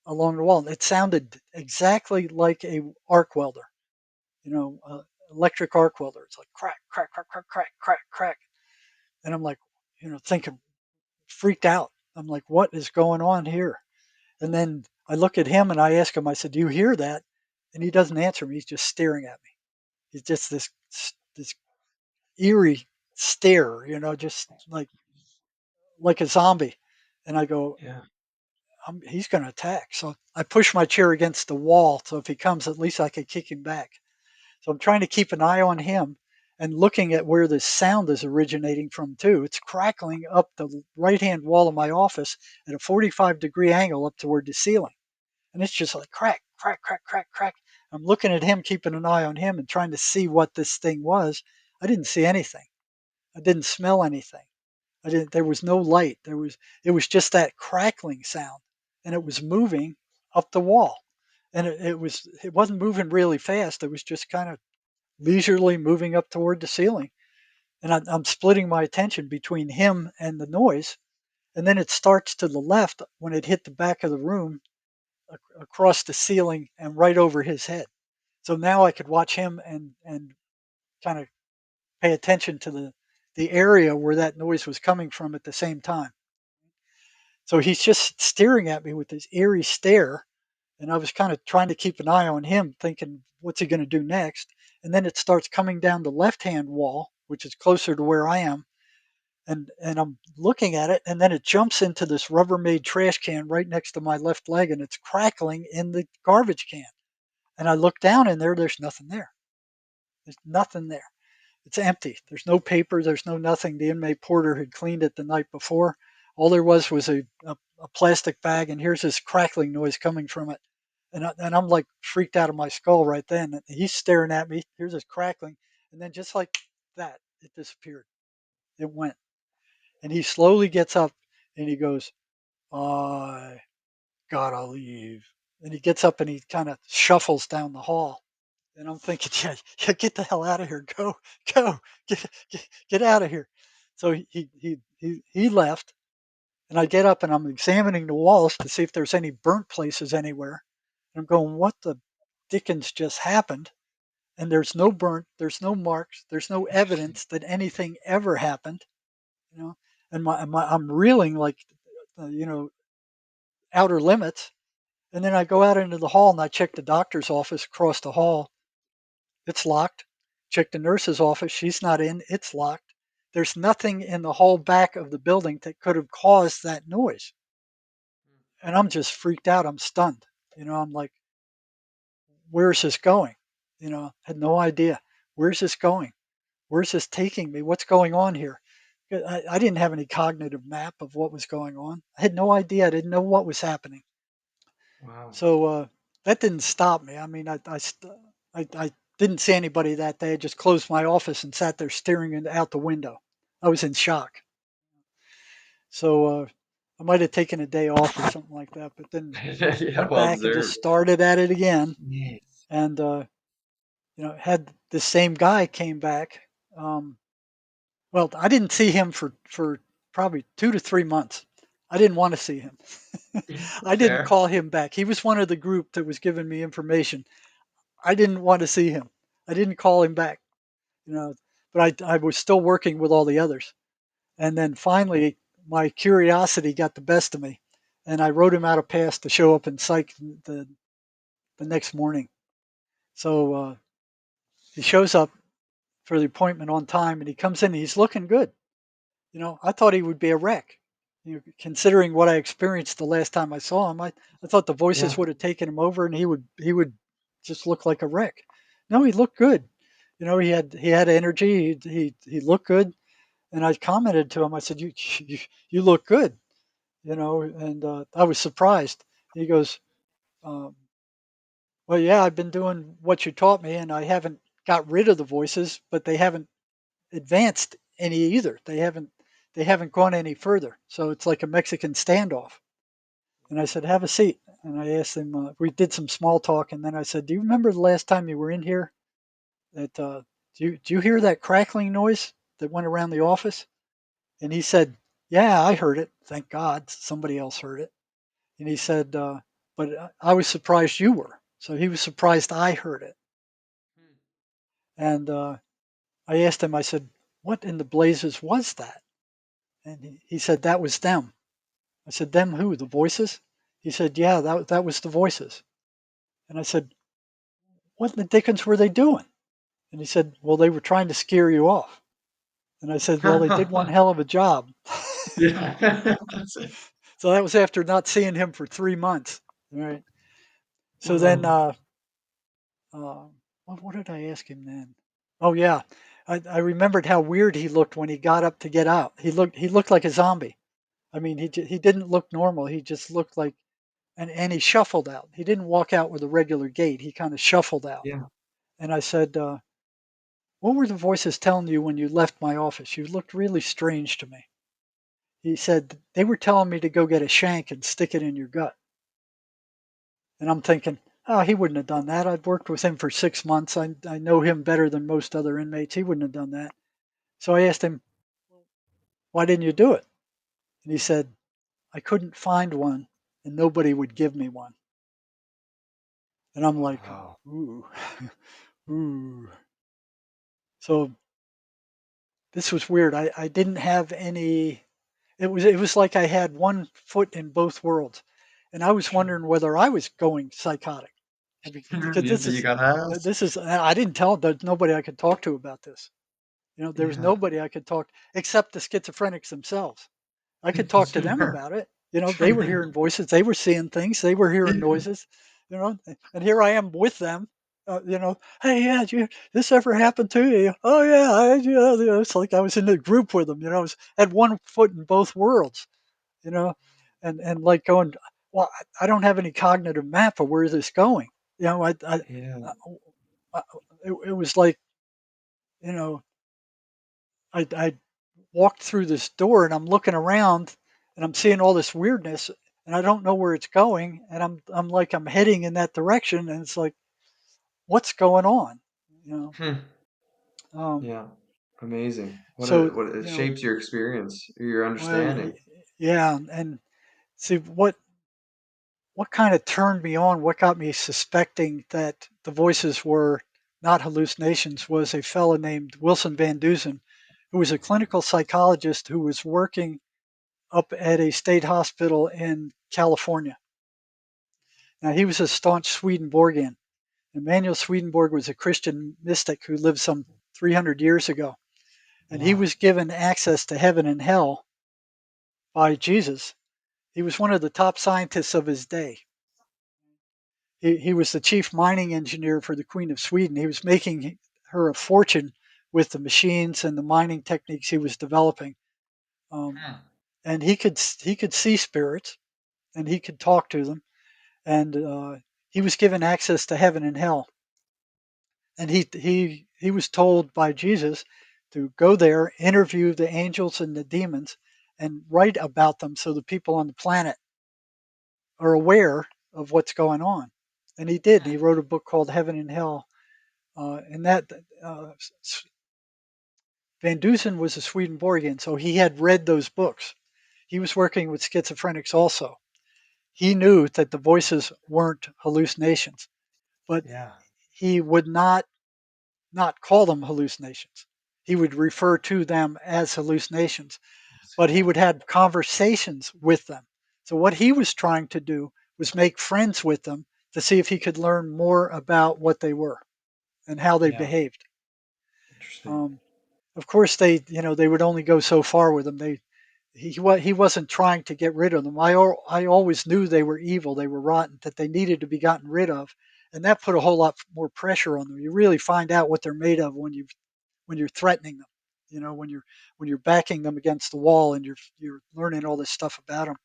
Speaker 2: along the wall. It sounded exactly like a arc welder, electric arc welder. It's like crack, crack, crack, crack, crack, crack, crack. And I'm like, thinking, freaked out. I'm like, what is going on here? And then I look at him and I ask him, I said, "Do you hear that?" And he doesn't answer me. He's just staring at me. He's just this eerie stare, just like a zombie. And I go,
Speaker 3: Yeah.
Speaker 2: he's going to attack. So I push my chair against the wall. So if he comes, at least I can kick him back. So I'm trying to keep an eye on him and looking at where this sound is originating from too. It's crackling up the right hand wall of my office at a 45-degree angle up toward the ceiling. And it's just like crack, crack, crack, crack, crack. I'm looking at him, keeping an eye on him, and trying to see what this thing was. I didn't see anything. I didn't smell anything. I didn't. There was no light. It was just that crackling sound, and it was moving up the wall, and it wasn't moving really fast. It was just kind of leisurely moving up toward the ceiling, and I'm splitting my attention between him and the noise, and then it starts to the left when it hit the back of the room, across the ceiling and right over his head. So now I could watch him and kind of pay attention to the area where that noise was coming from at the same time. So he's just staring at me with this eerie stare, and I was kind of trying to keep an eye on him, thinking, what's he going to do next? And then it starts coming down the left-hand wall, which is closer to where I am, and I'm looking at it, and then it jumps into this Rubbermaid trash can right next to my left leg, and it's crackling in the garbage can. And I look down in there, there's nothing there. There's nothing there. It's empty. There's no paper, there's no nothing. The inmate porter had cleaned it the night before. All there was a plastic bag, and here's this crackling noise coming from it. And I'm like freaked out of my skull right then. And he's staring at me. Here's this crackling. And then just like that, it disappeared. It went. And he slowly gets up and he goes, "I gotta leave." And he gets up and he kind of shuffles down the hall. And I'm thinking, yeah, get the hell out of here. Go, get out of here. So he left, and I get up and I'm examining the walls to see if there's any burnt places anywhere. And I'm going, what the dickens just happened? And there's no burnt, there's no marks, there's no evidence that anything ever happened, you know. And I'm reeling like, outer limits. And then I go out into the hall and I check the doctor's office across the hall. It's locked. Check the nurse's office. She's not in. It's locked. There's nothing in the whole back of the building that could have caused that noise. And I'm just freaked out. I'm stunned. I'm like, where's this going? Had no idea. Where's this going? Where's this taking me? What's going on here? I didn't have any cognitive map of what was going on. I had no idea. I didn't know what was happening.
Speaker 3: Wow.
Speaker 2: So that didn't stop me. I mean, I didn't see anybody that day. I just closed my office and sat there staring out the window. I was in shock. So I might have taken a day off or something like that, but then
Speaker 3: Yeah,
Speaker 2: went
Speaker 3: well
Speaker 2: back and just
Speaker 3: deserved.
Speaker 2: started at it again.
Speaker 3: Yes.
Speaker 2: And had the same guy came back. Well, I didn't see him for probably 2 to 3 months. I didn't want to see him. I didn't
Speaker 3: Fair.
Speaker 2: call him back. He was one of the group that was giving me information. I didn't want to see him. I didn't call him back, you know, but I was still working with all the others. And then finally, my curiosity got the best of me, and I wrote him out a pass to show up in psych the next morning. So he shows up for the appointment on time, and he comes in. And he's looking good. I thought he would be a wreck. Considering what I experienced the last time I saw him, I thought the voices
Speaker 3: Yeah.
Speaker 2: would have taken him over, and he would just look like a wreck. No, he looked good. He had energy. He looked good, and I commented to him. I said, "You look good," and I was surprised. He goes, um, "Well, yeah, I've been doing what you taught me, and I haven't got rid of the voices, but they haven't advanced any either. They haven't gone any further. So it's like a Mexican standoff." And I said, "Have a seat." And I asked him. We did some small talk, and then I said, "Do you remember the last time you were in here? That do you hear that crackling noise that went around the office?" And he said, "Yeah, I heard it. Thank God, somebody else heard it." And he said, "But I was surprised you were." So he was surprised I heard it. And I asked him. I said, "What in the blazes was that?" And he said, "That was them." I said, "Them who? The voices?" He said, "Yeah, that was the voices." And I said, "What in the dickens were they doing?" And he said, "Well, they were trying to scare you off." And I said, "Well, they did one hell of a job."
Speaker 3: Yeah. That's it.
Speaker 2: So that was after not seeing him for 3 months. Right. So then,
Speaker 3: Wow.
Speaker 2: uh, what did I ask him then? Oh yeah, I remembered how weird he looked when he got up to get out. He looked like a zombie. I mean, he didn't look normal. He just looked like, and he shuffled out. He didn't walk out with a regular gait. He kind of shuffled out.
Speaker 3: Yeah.
Speaker 2: And I said, "What were the voices telling you when you left my office? You looked really strange to me." He said, "They were telling me to go get a shank and stick it in your gut." And I'm thinking, "Oh, he wouldn't have done that. I've worked with him for 6 months. I know him better than most other inmates. He wouldn't have done that." So I asked him, "Why didn't you do it?" And he said, "I couldn't find one, and nobody would give me one." And I'm like,
Speaker 3: Wow.
Speaker 2: ooh, ooh. So this was weird. I didn't have any. It was like I had one foot in both worlds, and I was
Speaker 3: Sure.
Speaker 2: wondering whether I was going psychotic. Because
Speaker 3: You, you got asked?
Speaker 2: this is I didn't tell. There's nobody I could talk to about this. There was
Speaker 3: Yeah.
Speaker 2: nobody I could talk except the schizophrenics themselves. I could talk to them
Speaker 3: Sure.
Speaker 2: about it. They were hearing voices, they were seeing things, they were hearing noises, and here I am with them. Hey, yeah, this ever happened to you? Oh yeah, it's like I was in the group with them. I was had one foot in both worlds. You know, and like going, well, I don't have any cognitive map of where this going. You know,
Speaker 3: Yeah.
Speaker 2: I, I it was like you know I walked through this door and I'm looking around and I'm seeing all this weirdness and I don't know where it's going and I'm like I'm heading in that direction and it's like what's going on? You know.
Speaker 3: Hmm.
Speaker 2: Um,
Speaker 3: Yeah. Amazing.
Speaker 2: So,
Speaker 3: What it
Speaker 2: you know,
Speaker 3: shapes your experience, your
Speaker 2: well,
Speaker 3: understanding.
Speaker 2: yeah, and see what kind of turned me on, what got me suspecting that the voices were not hallucinations was a fellow named Wilson Van Dusen, who was a clinical psychologist who was working up at a state hospital in California. Now, he was a staunch Swedenborgian. Emanuel Swedenborg was a Christian mystic who lived some 300 years ago, and he
Speaker 3: Yeah.
Speaker 2: was given access to heaven and hell by Jesus. He was one of the top scientists of his day. He was the chief mining engineer for the Queen of Sweden. He was making her a fortune with the machines and the mining techniques he was developing. Um,
Speaker 3: Hmm.
Speaker 2: and he could see spirits, and he could talk to them, and he was given access to heaven and hell. And he was told by Jesus to go there, interview the angels and the demons, and write about them so the people on the planet are aware of what's going on. And he did. He wrote a book called Heaven and Hell. And that uh, Van Dusen was a Swedenborgian, so he had read those books. He was working with schizophrenics also. He knew that the voices weren't hallucinations, but
Speaker 3: Yeah.
Speaker 2: he would not call them hallucinations. He would refer to them as hallucinations,
Speaker 3: That's
Speaker 2: but he
Speaker 3: cool.
Speaker 2: would have conversations with them. So what he was trying to do was make friends with them to see if he could learn more about what they were and how they
Speaker 3: Yeah.
Speaker 2: behaved.
Speaker 3: Interesting.
Speaker 2: Um, of course, they would only go so far with them. He wasn't trying to get rid of them. I always knew they were evil, they were rotten, that they needed to be gotten rid of, and that put a whole lot more pressure on them. You really find out what they're made of when you're threatening them. When you're backing them against the wall and you're learning all this stuff about them.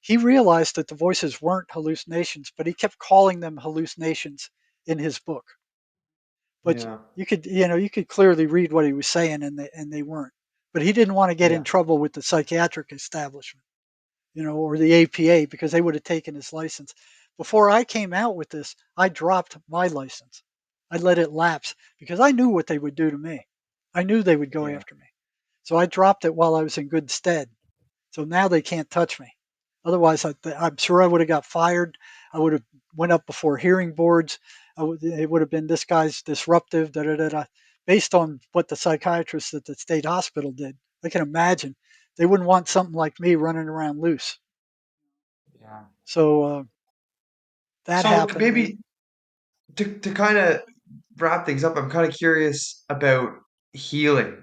Speaker 2: He realized that the voices weren't hallucinations, but he kept calling them hallucinations in his book. But
Speaker 3: Yeah.
Speaker 2: you could clearly read what he was saying, and they weren't. But he didn't want to get in
Speaker 3: Yeah.
Speaker 2: trouble with the psychiatric establishment, or the APA, because they would have taken his license. Before I came out with this, I dropped my license. I let it lapse because I knew what they would do to me. I knew they would go
Speaker 3: Yeah.
Speaker 2: after me. So I dropped it while I was in good stead. So now they can't touch me. Otherwise, I'm sure I would have got fired. I would have went up before hearing boards. It would have been, this guy's disruptive, da da da da, based on what the psychiatrists at the state hospital did. I can imagine they wouldn't want something like me running around loose.
Speaker 3: Yeah.
Speaker 2: So that
Speaker 3: So
Speaker 2: happened.
Speaker 3: maybe to kind of wrap things up, I'm kind of curious about healing.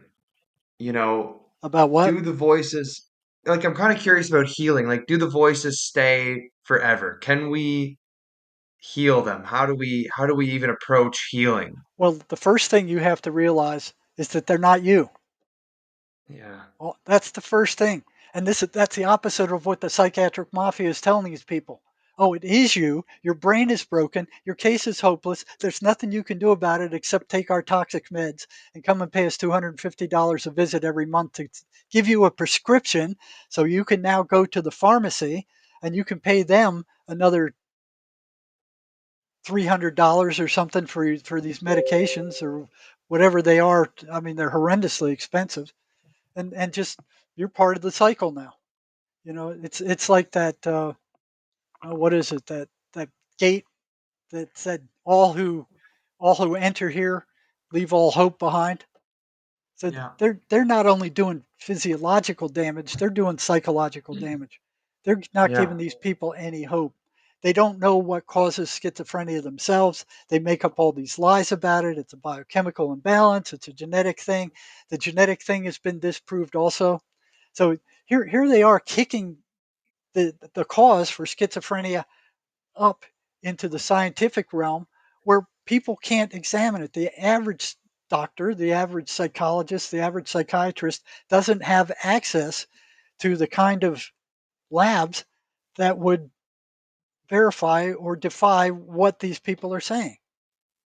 Speaker 3: You know,
Speaker 2: About what?
Speaker 3: do the voices, like, I'm kind of curious about healing. Like, do the voices stay forever? Can we heal them? How do we even approach healing?
Speaker 2: Well, the first thing you have to realize is that they're not you.
Speaker 3: Yeah.
Speaker 2: Well, that's the first thing. And that's the opposite of what the psychiatric mafia is telling these people. Oh, it is you. Your brain is broken. Your case is hopeless. There's nothing you can do about it except take our toxic meds and come and pay us $250 a visit every month to give you a prescription so you can now go to the pharmacy and you can pay them another $300 or something for these medications or whatever they are. I mean, they're horrendously expensive, and just you're part of the cycle now. It's like that. What is it? That gate that said, "All who enter here leave all hope behind." So
Speaker 3: Yeah.
Speaker 2: they're not only doing physiological damage, they're doing psychological damage. They're not
Speaker 3: Yeah.
Speaker 2: giving these people any hope. They don't know what causes schizophrenia themselves. They make up all these lies about it. It's a biochemical imbalance. It's a genetic thing. The genetic thing has been disproved also. So here they are kicking the cause for schizophrenia up into the scientific realm where people can't examine it. The average doctor, the average psychologist, the average psychiatrist doesn't have access to the kind of labs that would verify or defy what these people are saying.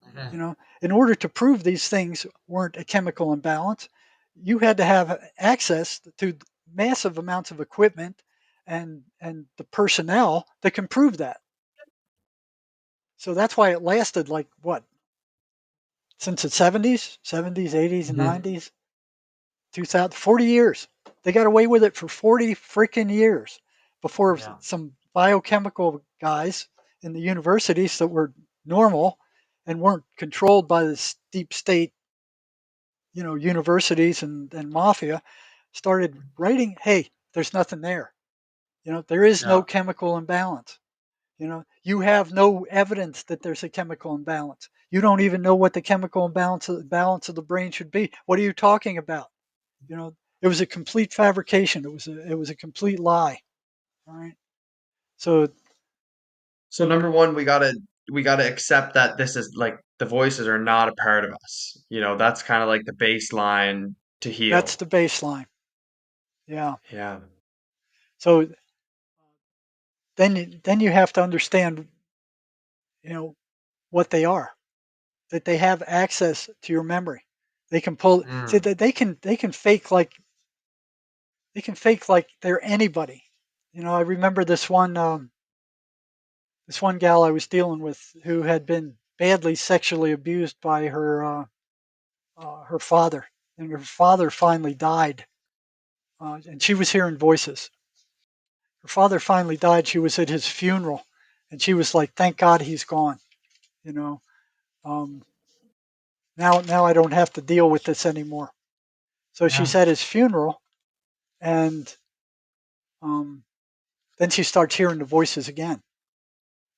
Speaker 3: Mhm.
Speaker 2: In order to prove these things weren't a chemical imbalance, you had to have access to massive amounts of equipment and the personnel that can prove that. So that's why it lasted like what, since the 70s, 80s, and
Speaker 3: Mhm.
Speaker 2: 90s. 2000, 40 years. They got away with it for 40 freaking years before
Speaker 3: Yeah.
Speaker 2: some biochemical guys in the universities that were normal and weren't controlled by the deep state, universities and mafia started writing, hey, there's nothing there. There is
Speaker 3: Yeah.
Speaker 2: no chemical imbalance. You have no evidence that there's a chemical imbalance. You don't even know what the chemical balance of the brain should be. What are you talking about? It was a complete fabrication. It was a complete lie. All right. So
Speaker 3: So number one, we gotta accept that this is like the voices are not a part of us. That's kind of like the baseline to
Speaker 2: that's
Speaker 3: heal.
Speaker 2: the baseline. Yeah.
Speaker 3: Yeah.
Speaker 2: So then you have to understand, you know, what they are. That they have access to your memory. They can pull. See
Speaker 3: Mm.
Speaker 2: that they can fake like they're anybody. I remember this one gal I was dealing with who had been badly sexually abused by her father, and her father finally died, and she was hearing voices. Her father finally died. She was at his funeral, and she was like, "Thank God he's gone." You know, um, now I don't have to deal with this anymore. So
Speaker 3: Yeah.
Speaker 2: she's at his funeral, and um, then she starts hearing the voices again,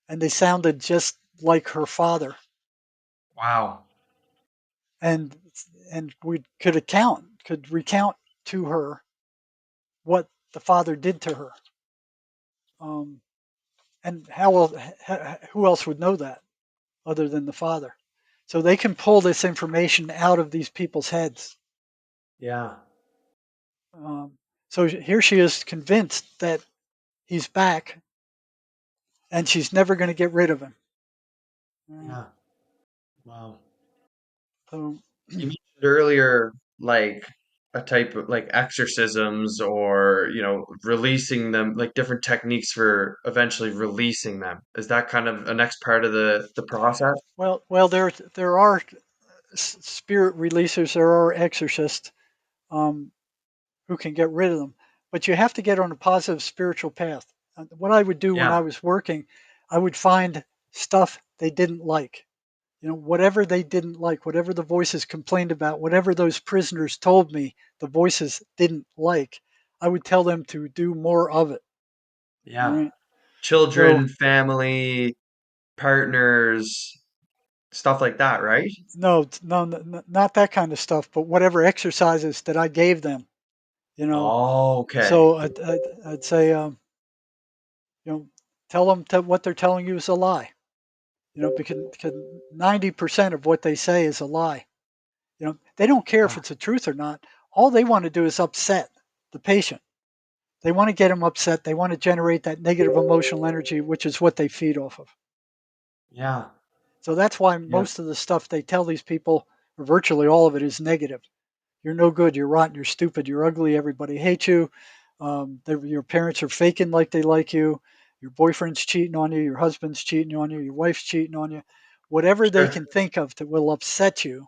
Speaker 2: and they sounded just like her father,
Speaker 3: Wow.
Speaker 2: and we could recount to her what the father did to her. Um, and who else would know that other than the father? So they can pull this information out of these people's heads.
Speaker 3: Yeah.
Speaker 2: Um, so here she is convinced that he's back, and she's never going to get rid of him. Right?
Speaker 3: Yeah. Wow.
Speaker 2: So
Speaker 3: You mentioned earlier, like a type of like exorcisms or, releasing them, like different techniques for eventually releasing them. Is that kind of a next part of the process?
Speaker 2: well, there are spirit releasers, there are exorcists, um, who can get rid of them, but you have to get on a positive spiritual path. What I would do when
Speaker 3: Yeah.
Speaker 2: I was working, I would find stuff they didn't like. Whatever they didn't like, whatever the voices complained about, whatever those prisoners told me the voices didn't like, I would tell them to do more of it. All
Speaker 3: Yeah.
Speaker 2: right. So
Speaker 3: Children, family, partners, stuff like that, right?
Speaker 2: no, no, not that kind of stuff, but whatever exercises that I gave them. You know.
Speaker 3: Okay.
Speaker 2: So I'd say, you know, tell them what they're telling you is a lie. Because 90% of what they say is a lie. They don't care if
Speaker 3: Ah,
Speaker 2: it's the truth or not. All they want to do is upset the patient. They want to get them upset. They want to generate that negative emotional energy, which is what they feed off of.
Speaker 3: yeah.
Speaker 2: So that's why
Speaker 3: Yeah.
Speaker 2: most of the stuff they tell these people, or virtually all of it, is negative. You're no good. You're rotten. You're stupid. You're ugly. Everybody hates you. Your parents are faking like they like you. Your boyfriend's cheating on you. Your husband's cheating on you. Your wife's cheating on you. Whatever they
Speaker 3: Sure.
Speaker 2: can think of that will upset you,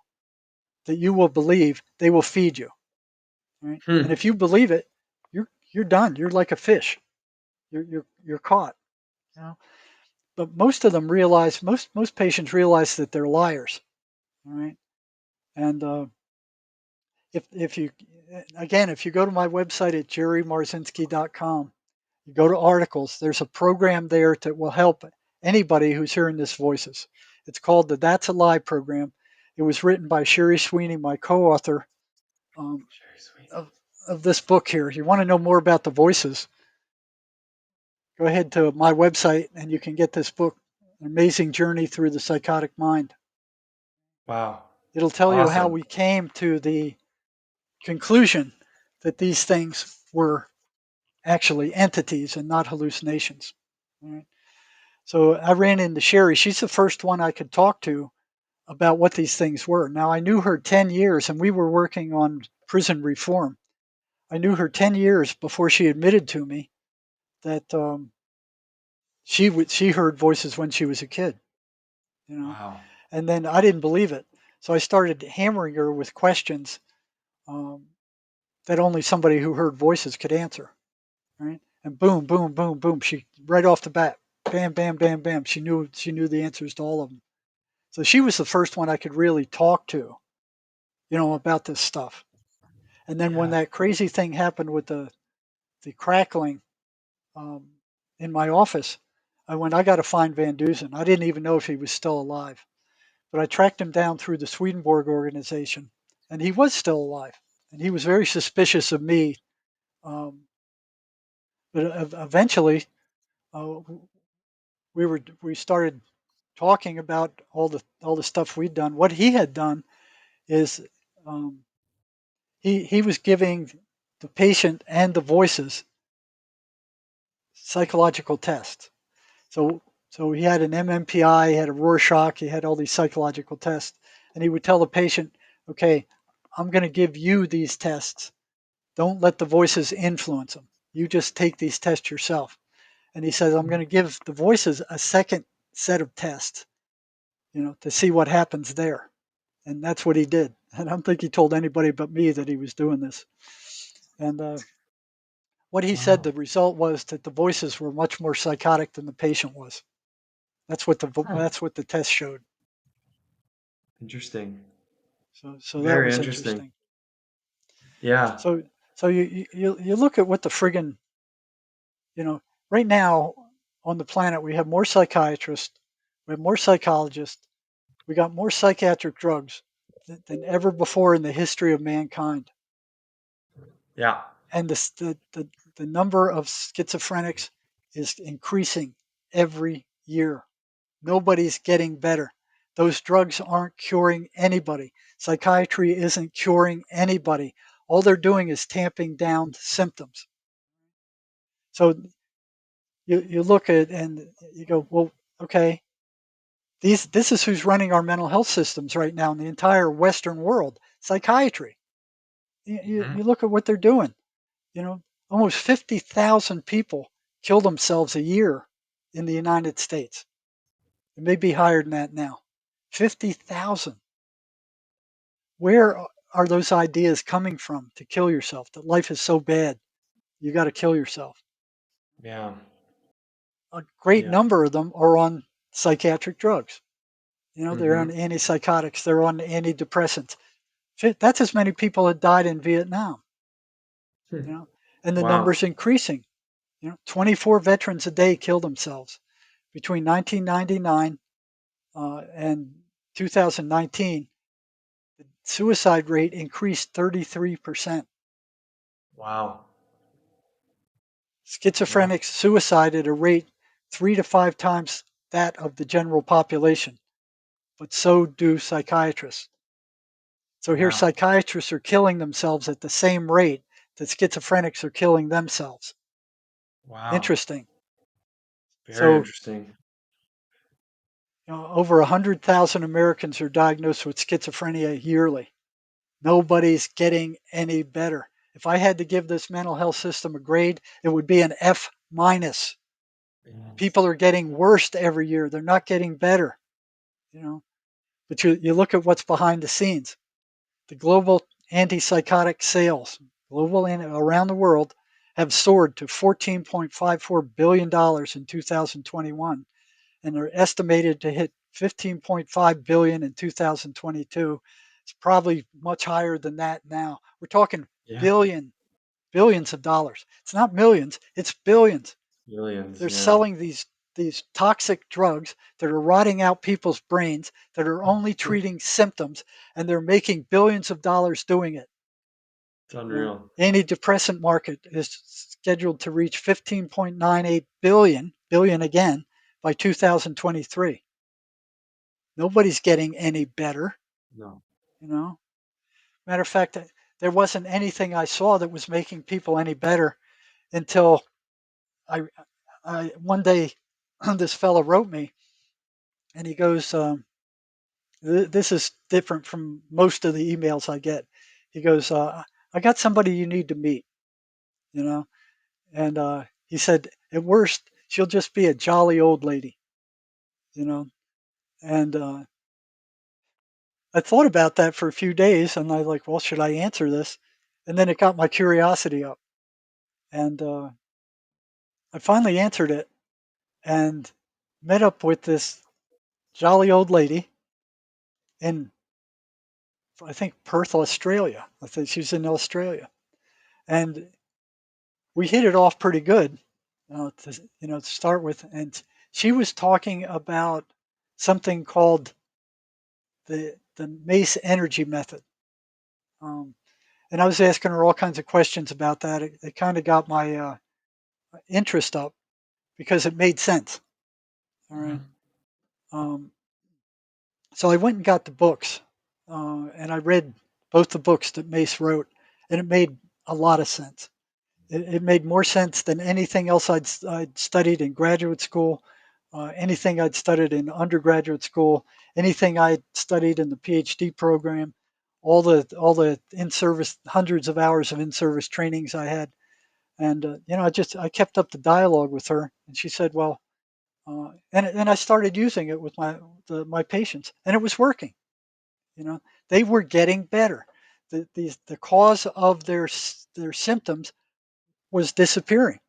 Speaker 2: that you will believe, they will feed you. Right? And
Speaker 3: Hmm.
Speaker 2: if you believe it, you're done. You're like a fish. You're caught. You know. But most patients realize that they're liars. All right. And if you go to my website at jerrymarzinsky.com, you go to articles, there's a program there that will help anybody who's hearing this voices. It's called the That's a Lie program. It was written by Sherry Sweeney, my co-author, um,
Speaker 3: Very sweet.
Speaker 2: of this book here. You want to know more about the voices, go ahead to my website and you can get this book, An Amazing Journey Through the Psychotic Mind.
Speaker 3: Wow.
Speaker 2: It'll tell you how
Speaker 3: Awesome.
Speaker 2: we came to the conclusion that these things were actually entities and not hallucinations. All right. So I ran into Sherry. She's the first one I could talk to about what these things were. Now, I knew her 10 years, and we were working on prison reform. I knew her 10 years before she admitted to me that she heard voices when she was a kid, you know.
Speaker 3: Wow.
Speaker 2: And then I didn't believe it. So I started hammering her with questions. Um, that only somebody who heard voices could answer, right? And boom, boom, boom, boom. She right off the bat, bam, bam, bam, bam. She knew the answers to all of them. So she was the first one I could really talk to, about this stuff. And then when
Speaker 3: Yeah.
Speaker 2: that crazy thing happened with the crackling um, in my office, I got to find Van Dusen. I didn't even know if he was still alive, but I tracked him down through the Swedenborg organization, and he was still alive. And he was very suspicious of me. Um, but eventually, uh, we started talking about all the stuff we'd done. What he had done is um, he was giving the patient and the voices psychological tests. So so he had an MMPI, he had a Rorschach, he had all these psychological tests, and he would tell the patient, "Okay, I'm going to give you these tests. Don't let the voices influence them. You just take these tests yourself." And he says, "I'm going to give the voices a second set of tests, to see what happens there." And that's what he did. And I don't think he told anybody but me that he was doing this. And what he said
Speaker 3: Wow.
Speaker 2: the result was that the voices were much more psychotic than the patient was.
Speaker 3: Huh.
Speaker 2: That's what the test showed.
Speaker 3: Interesting.
Speaker 2: So that
Speaker 3: Very
Speaker 2: was
Speaker 3: interesting.
Speaker 2: interesting.
Speaker 3: Yeah.
Speaker 2: So you look at what the friggin' you know right now on the planet we have more psychiatrists, we have more psychologists, we got more psychiatric drugs than ever before in the history of mankind.
Speaker 3: Yeah.
Speaker 2: And the number of schizophrenics is increasing every year. Nobody's getting better. Those drugs aren't curing anybody. Psychiatry isn't curing anybody. All they're doing is tamping down symptoms. So you look at and you go, well, okay, this is who's running our mental health systems right now in the entire Western world, psychiatry.
Speaker 3: Hmm.
Speaker 2: You look at what they're doing. Almost 50,000 people kill themselves a year in the United States. It may be higher than that now. 50,000. Where are those ideas coming from to kill yourself? That life is so bad, you got to kill yourself.
Speaker 3: Yeah.
Speaker 2: A great
Speaker 3: Yeah.
Speaker 2: number of them are on psychiatric drugs. They're on
Speaker 3: Hmm.
Speaker 2: antipsychotics, they're on antidepressants. That's as many people that died in Vietnam, you know, and the
Speaker 3: Wow.
Speaker 2: number's increasing. 24 veterans a day kill themselves between 1999 and 2019. The suicide rate increased 33%.
Speaker 3: Wow. Yeah.
Speaker 2: Schizophrenics suicide at a rate 3 to 5 times that of the general population, but so do psychiatrists. So here,
Speaker 3: Yeah.
Speaker 2: psychiatrists are killing themselves at the same rate that schizophrenics are killing themselves.
Speaker 3: Wow.
Speaker 2: Interesting.
Speaker 3: Very
Speaker 2: So,
Speaker 3: interesting.
Speaker 2: over 100,000 Americans are diagnosed with schizophrenia yearly. Nobody's getting any better. If I had to give this mental health system a grade, it would be an F minus.
Speaker 3: Yeah.
Speaker 2: People are getting worse every year. They're not getting better. You know, but you look at what's behind the scenes. The global antipsychotic sales, global and around the world, have soared to $14.54 billion in 2021, and are estimated to hit 15.5 billion in 2022. It's probably much higher than that now. We're talking
Speaker 3: Yeah.
Speaker 2: billions of dollars. It's not millions, it's billions.
Speaker 3: Millions.
Speaker 2: They're
Speaker 3: Yeah.
Speaker 2: selling these toxic drugs that are rotting out people's brains, that are only treating symptoms, and they're making billions of dollars doing it.
Speaker 3: It's unreal.
Speaker 2: Antidepressant market is scheduled to reach 15.98 billion again by 2023. Nobody's getting any better,
Speaker 3: No.
Speaker 2: you know. Matter of fact, there wasn't anything I saw that was making people any better until I, I one day this fellow wrote me and he goes, this is different from most of the emails I get. He goes, I got somebody you need to meet, you know, and he said, at worst, she'll just be a jolly old lady, you know. And I thought about that for a few days, and I was like, well, should I answer this? And then it got my curiosity up, and I finally answered it and met up with this jolly old lady in, I think, Perth, Australia. I think she's in Australia, and we hit it off pretty good, to start with. And she was talking about something called the Mace energy method. Um, and I was asking her all kinds of questions about that. It kind of got my interest up because it made sense. All right.
Speaker 3: Mhm.
Speaker 2: Um, so I went and got the books, and I read both the books that Mace wrote, and it made a lot of sense. It made more sense than anything else I'd studied in graduate school, anything I'd studied in undergraduate school, anything I'd studied in the PhD program, all the in-service, hundreds of hours of in-service trainings I had. And I kept up the dialogue with her, and she said, "Well," and I started using it with my patients, and it was working. You know, they were getting better. The cause of their symptoms was disappearing,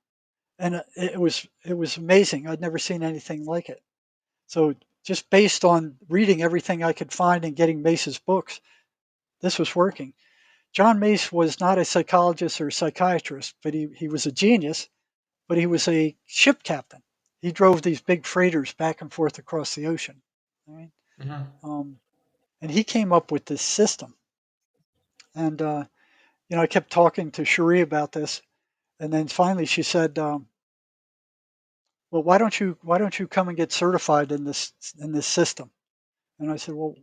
Speaker 2: and it was amazing. I'd never seen anything like it. So just based on reading everything I could find and getting Mace's books, this was working. John Mace was not a psychologist or a psychiatrist, but he was a genius, but he was a ship captain. He drove these big freighters back and forth across the ocean. Right?
Speaker 3: Mhm.
Speaker 2: Um, and he came up with this system. And I kept talking to Cherie about this, and then finally she said, "Well, why don't you come and get certified in this system?" And I said, "Well,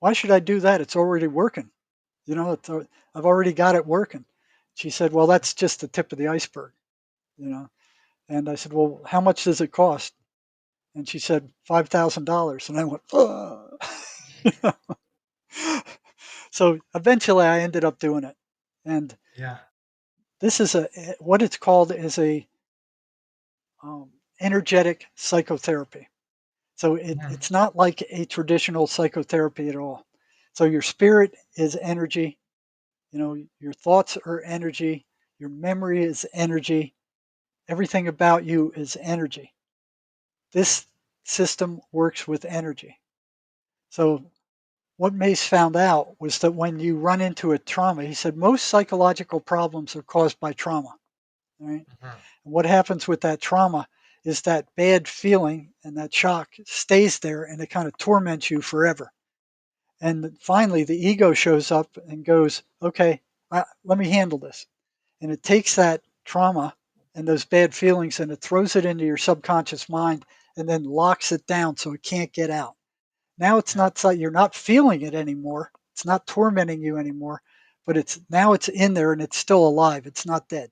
Speaker 2: why should I do that? It's already working. I've already got it working." She said, "Well, that's just the tip of the iceberg, you know." And I said, "Well, how much does it cost?" And she said, $5,000. And I went, "Ugh." So eventually I ended up doing it. And
Speaker 3: Yeah.
Speaker 2: this is what it's called is a um, energetic psychotherapy. So
Speaker 3: Mhm.
Speaker 2: it's not like a traditional psychotherapy at all. So your spirit is energy, your thoughts are energy, your memory is energy, everything about you is energy. This system works with energy. So what Mace found out was that when you run into a trauma, he said most psychological problems are caused by trauma. Right?
Speaker 3: Mhm.
Speaker 2: And what happens with that trauma is that bad feeling and that shock stays there and it kind of torments you forever. And finally, the ego shows up and goes, "Okay, let me handle this." And it takes that trauma and those bad feelings and it throws it into your subconscious mind and then locks it down so it can't get out. Now it's
Speaker 3: Yeah.
Speaker 2: not so you're not feeling it anymore. It's not tormenting you anymore, but it's in there and it's still alive. It's not dead.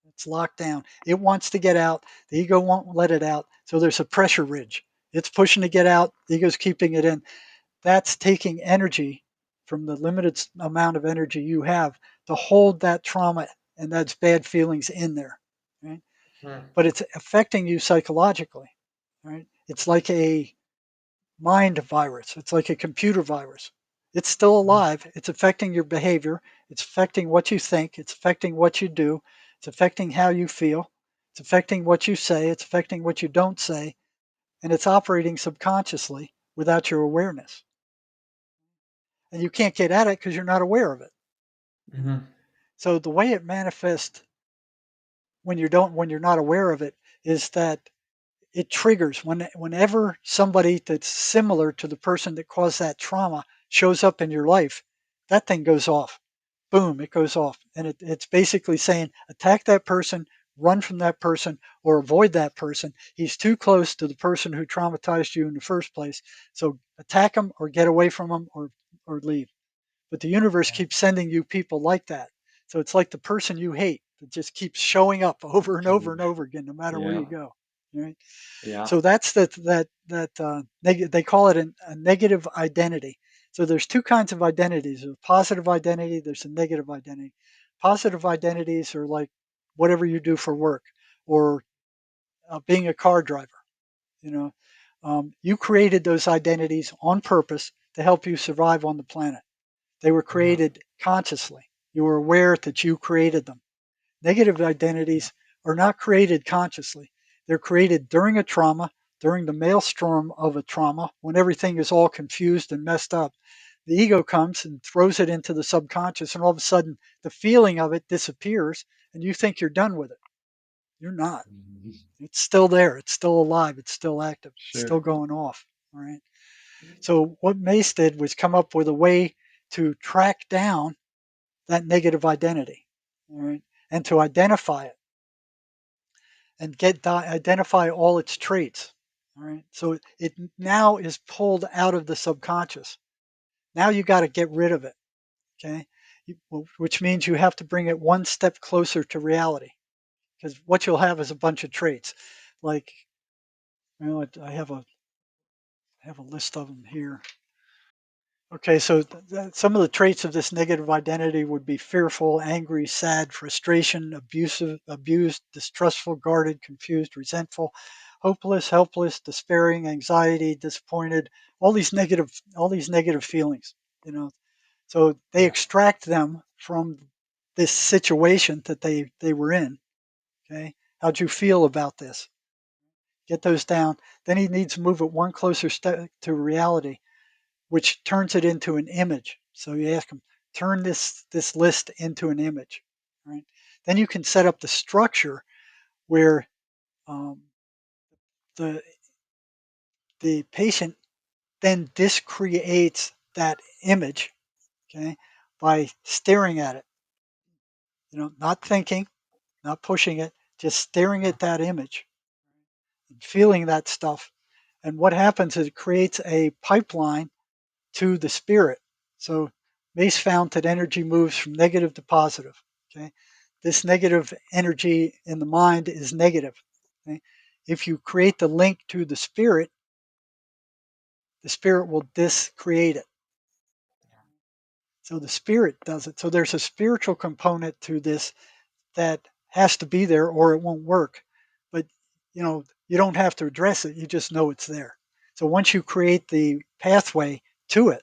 Speaker 2: It's locked down. It wants to get out. The ego won't let it out. So there's a pressure ridge. It's pushing to get out. The ego's keeping it in. That's taking energy from the limited amount of energy you have to hold that trauma and those bad feelings in there. Right?
Speaker 3: Mhm.
Speaker 2: But it's affecting you psychologically. Right? It's like a mind virus. It's like a computer virus. It's still
Speaker 3: Mhm.
Speaker 2: alive. It's affecting your behavior. It's affecting what you think. It's affecting what you do. It's affecting how you feel. It's affecting what you say. It's affecting what you don't say. And it's operating subconsciously without your awareness. And you can't get at it because you're not aware of it. You know?
Speaker 3: Mhm.
Speaker 2: So the way it manifests when you're not aware of it is that it triggers whenever somebody that's similar to the person that caused that trauma shows up in your life, that thing goes off. Boom, it goes off. And it's basically saying attack that person, run from that person, or avoid that person. He's too close to the person who traumatized you in the first place. So attack him or get away from him or leave. But the universe
Speaker 3: Yeah.
Speaker 2: keeps sending you people like that. So it's like the person you hate that just keeps showing up over and over
Speaker 3: Keep.
Speaker 2: and over again, no matter where you
Speaker 3: Yeah.
Speaker 2: go. Right?
Speaker 3: Yeah.
Speaker 2: So that's they call it a negative identity. So there's two kinds of identities: there's a positive identity, there's a negative identity. Positive identities are like whatever you do for work, or being a car driver. You know, you created those identities on purpose to help you survive on the planet. They were
Speaker 3: Mhm.
Speaker 2: created consciously. You're aware that you created them. Negative identities are not created consciously. They're created during a trauma, during the maelstrom of a trauma, when everything is all confused and messed up. The ego comes and throws it into the subconscious, and all of a sudden, the feeling of it disappears, and you think you're done with it. You're not.
Speaker 3: Mhm.
Speaker 2: It's still there. It's still alive. It's still active. It's still
Speaker 3: Sure.
Speaker 2: going off. All right. So what Mace did was come up with a way to track down that negative identity, all right, and to identify it and identify all its traits. All right. So it now is pulled out of the subconscious. Now you got to get rid of it. Okay. Which means you have to bring it one step closer to reality, because what you'll have is a bunch of traits. Like, I have a list of them here. Okay, so some of the traits of this negative identity would be fearful, angry, sad, frustration, abusive, abused, distrustful, guarded, confused, resentful, hopeless, helpless, despairing, anxiety, disappointed. All these negative feelings. You know, so they
Speaker 3: Yeah.
Speaker 2: extract them from this situation that they were in. Okay, how'd you feel about this? Get those down. Then he needs to move it one closer step to reality, which turns it into an image. So you ask them, turn this list into an image, right? Then you can set up the structure where um, the the patient then discreates that image, okay, by staring at it. Not thinking, not pushing it, just staring at that image and feeling that stuff. And what happens is it creates a pipeline to the spirit. So Mace found that energy moves from negative to positive. Okay, this negative energy in the mind is negative. Okay? If you create the link to the spirit will discreate it. So the spirit does it. So there's a spiritual component to this that has to be there, or it won't work. But you don't have to address it. You just know it's there. So once you create the pathway to it,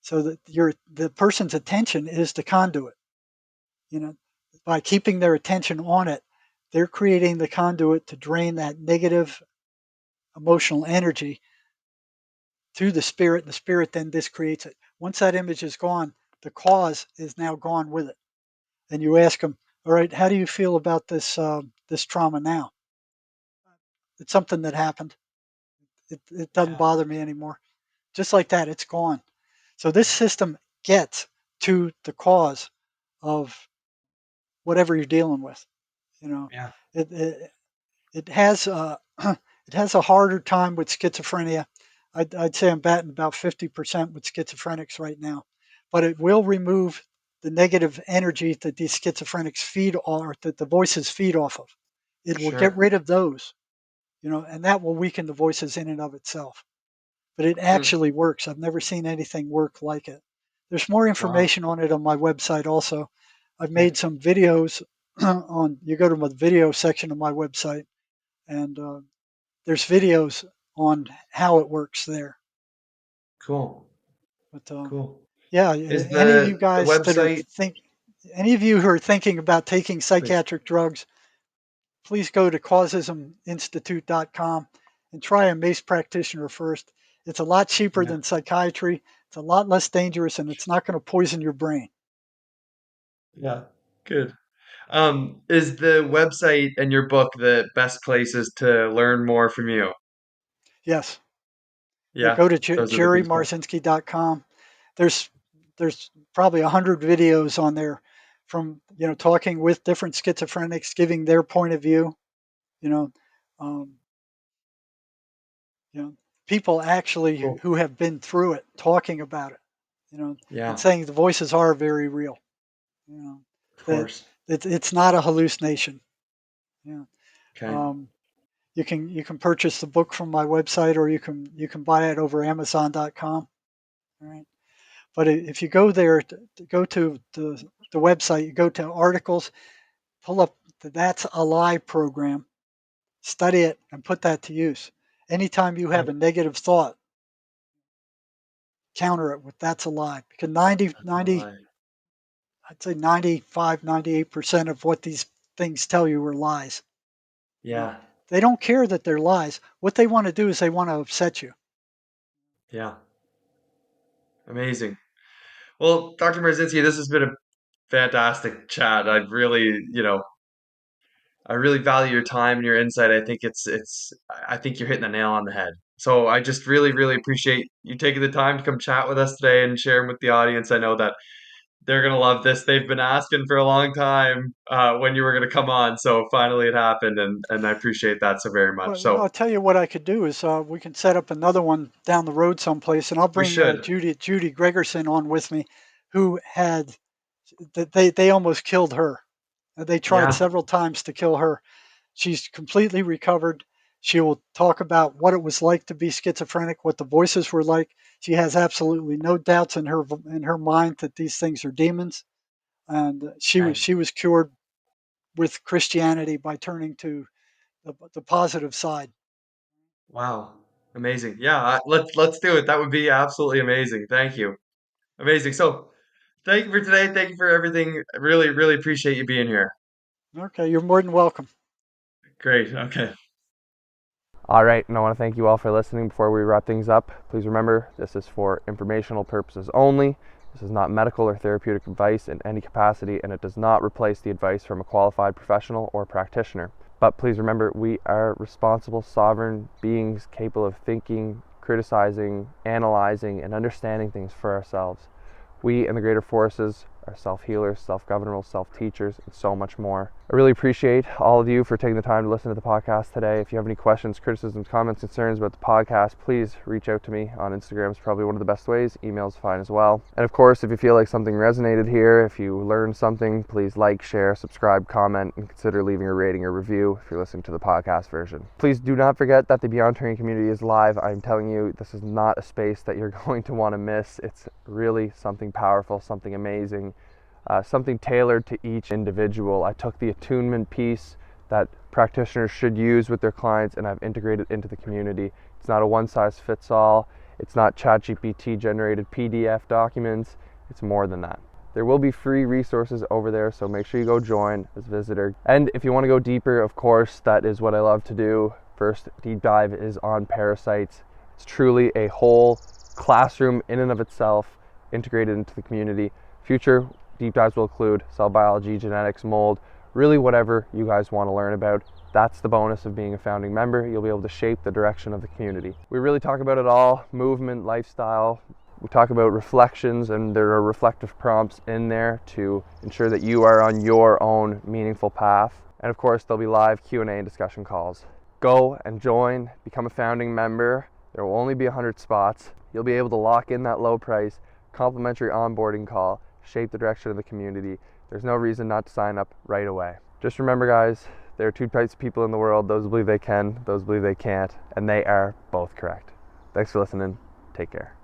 Speaker 2: so that the person's attention is the conduit. You know, by keeping their attention on it, they're creating the conduit to drain that negative emotional energy to the spirit, and the spirit then discreates it. Once that image is gone, the cause is now gone with it. And you ask them, all right, how do you feel about this trauma now? It's something that happened. It doesn't
Speaker 3: Yeah.
Speaker 2: bother me anymore. Just like that, it's gone. So this system gets to the cause of whatever you're dealing with. You know,
Speaker 3: Yeah.
Speaker 2: it it, it has it has a harder time with schizophrenia. I'd say I'm batting about 50% with schizophrenics right now, but it will remove the negative energy that these schizophrenics feed or that the voices feed off of. It will get
Speaker 3: Sure.
Speaker 2: rid of those, and that will weaken the voices in and of itself. But it
Speaker 3: Hmm.
Speaker 2: actually works. I've never seen anything work like it. There's more
Speaker 3: Wow.
Speaker 2: information on it on my website also. I've
Speaker 3: Okay.
Speaker 2: made some videos on, you go to the video section of my website, and there's videos on how it works there.
Speaker 3: Cool.
Speaker 2: But
Speaker 3: Cool.
Speaker 2: yeah,
Speaker 3: Is
Speaker 2: any of you
Speaker 3: the
Speaker 2: guys that are
Speaker 3: website
Speaker 2: any of you who are thinking about taking
Speaker 3: please?
Speaker 2: psychiatric drugs, please go to causisminstitute.com and try a MACE practitioner first. It's a lot cheaper
Speaker 3: Yeah.
Speaker 2: than psychiatry. It's a lot less dangerous, and it's not going to poison your brain.
Speaker 3: Yeah. Good. Is the website and your book the best places to learn more from you?
Speaker 2: Yes. Yeah,
Speaker 3: Yeah.
Speaker 2: go to
Speaker 3: Those are the good spots.
Speaker 2: jerrymarzinsky.com. There's there's probably 100 videos on there from talking with different schizophrenics, giving their point of view. You know, um, you know, people actually
Speaker 3: Cool.
Speaker 2: who have been through it talking about it. And
Speaker 3: Yeah.
Speaker 2: saying the voices are very real. You know,
Speaker 3: Of
Speaker 2: that
Speaker 3: course.
Speaker 2: it's not a hallucination. Yeah.
Speaker 3: Okay.
Speaker 2: Um, you can purchase the book from my website, or you can buy it over Amazon.com. All right. But if you go there, go to the website, you go to articles, pull up the That's a Lie program, study it, and put that to use. Anytime you have
Speaker 3: Okay.
Speaker 2: a negative thought, counter it with That's a Lie. Because
Speaker 3: That's a lie.
Speaker 2: I'd say 95, 98% of what these things tell you are lies.
Speaker 3: Yeah.
Speaker 2: They don't care that they're lies. What they want to do is they want to upset you.
Speaker 3: Yeah. Amazing. Well, Dr. Marzinsky, this has been a fantastic chat. I really value your time and your insight. I think you're hitting the nail on the head. So I just really, really appreciate you taking the time to come chat with us today and sharing with the audience. I know that they're gonna love this. They've been asking for a long time when you were gonna come on, so finally it happened, and I appreciate that so very much.
Speaker 2: Well,
Speaker 3: So
Speaker 2: I'll tell you what I could do is we can set up another one down the road someplace, and I'll
Speaker 3: we
Speaker 2: bring
Speaker 3: should.
Speaker 2: Judy Gregerson on with me, who had they almost killed her. They tried
Speaker 3: Yeah.
Speaker 2: several times to kill her. She's completely recovered. She will talk about what it was like to be schizophrenic, what the voices were like. She has absolutely no doubts in her mind that these things are demons, and
Speaker 3: Okay.
Speaker 2: she was cured with Christianity by turning to the positive side.
Speaker 3: Wow. Amazing. Yeah. Let's do it. That would be absolutely amazing. Thank you. Amazing. So thank you for today. Thank you for everything. I really, really appreciate you being here.
Speaker 2: Okay, you're more than welcome.
Speaker 3: Great. Okay.
Speaker 1: All right, and I want to thank you all for listening. Before we wrap things up, please remember this is for informational purposes only. This is not medical or therapeutic advice in any capacity, and it does not replace the advice from a qualified professional or practitioner. But please remember, we are responsible, sovereign beings capable of thinking, criticizing, analyzing, and understanding things for ourselves. We and the greater forces are self-healers, self-governable, self-teachers, and so much more. I really appreciate all of you for taking the time to listen to the podcast today. If you have any questions, criticisms, comments, concerns about the podcast, please reach out to me on Instagram. It's probably one of the best ways. Email's fine as well. And of course, if you feel like something resonated here, if you learned something, please like, share, subscribe, comment, and consider leaving a rating or review if you're listening to the podcast version. Please do not forget that the Beyond Training community is live. I'm telling you, this is not a space that you're going to want to miss. It's really something powerful, something amazing. Something tailored to each individual. I took the attunement piece that practitioners should use with their clients and I've integrated into the community. It's not a one-size-fits-all. It's not ChatGPT generated PDF documents. It's more than that. There will be free resources over there, so make sure you go join as a visitor. And if you want to go deeper, of course, that is what I love to do. First deep dive is on parasites. It's truly a whole classroom in and of itself, integrated into the community. Future deep dives will include cell biology, genetics, mold, really whatever you guys want to learn about. That's the bonus of being a founding member. You'll be able to shape the direction of the community. We really talk about it all: movement, lifestyle. We talk about reflections, and there are reflective prompts in there to ensure that you are on your own meaningful path. And of course, there'll be live Q&A and discussion calls. Go and join, become a founding member. There will only be 100 spots. You'll be able to lock in that low price, complimentary onboarding call, shape the direction of the community. There's no reason not to sign up right away. Just remember, guys, there are two types of people in the world: those who believe they can, those who believe they can't, and they are both correct. Thanks for listening. Take care.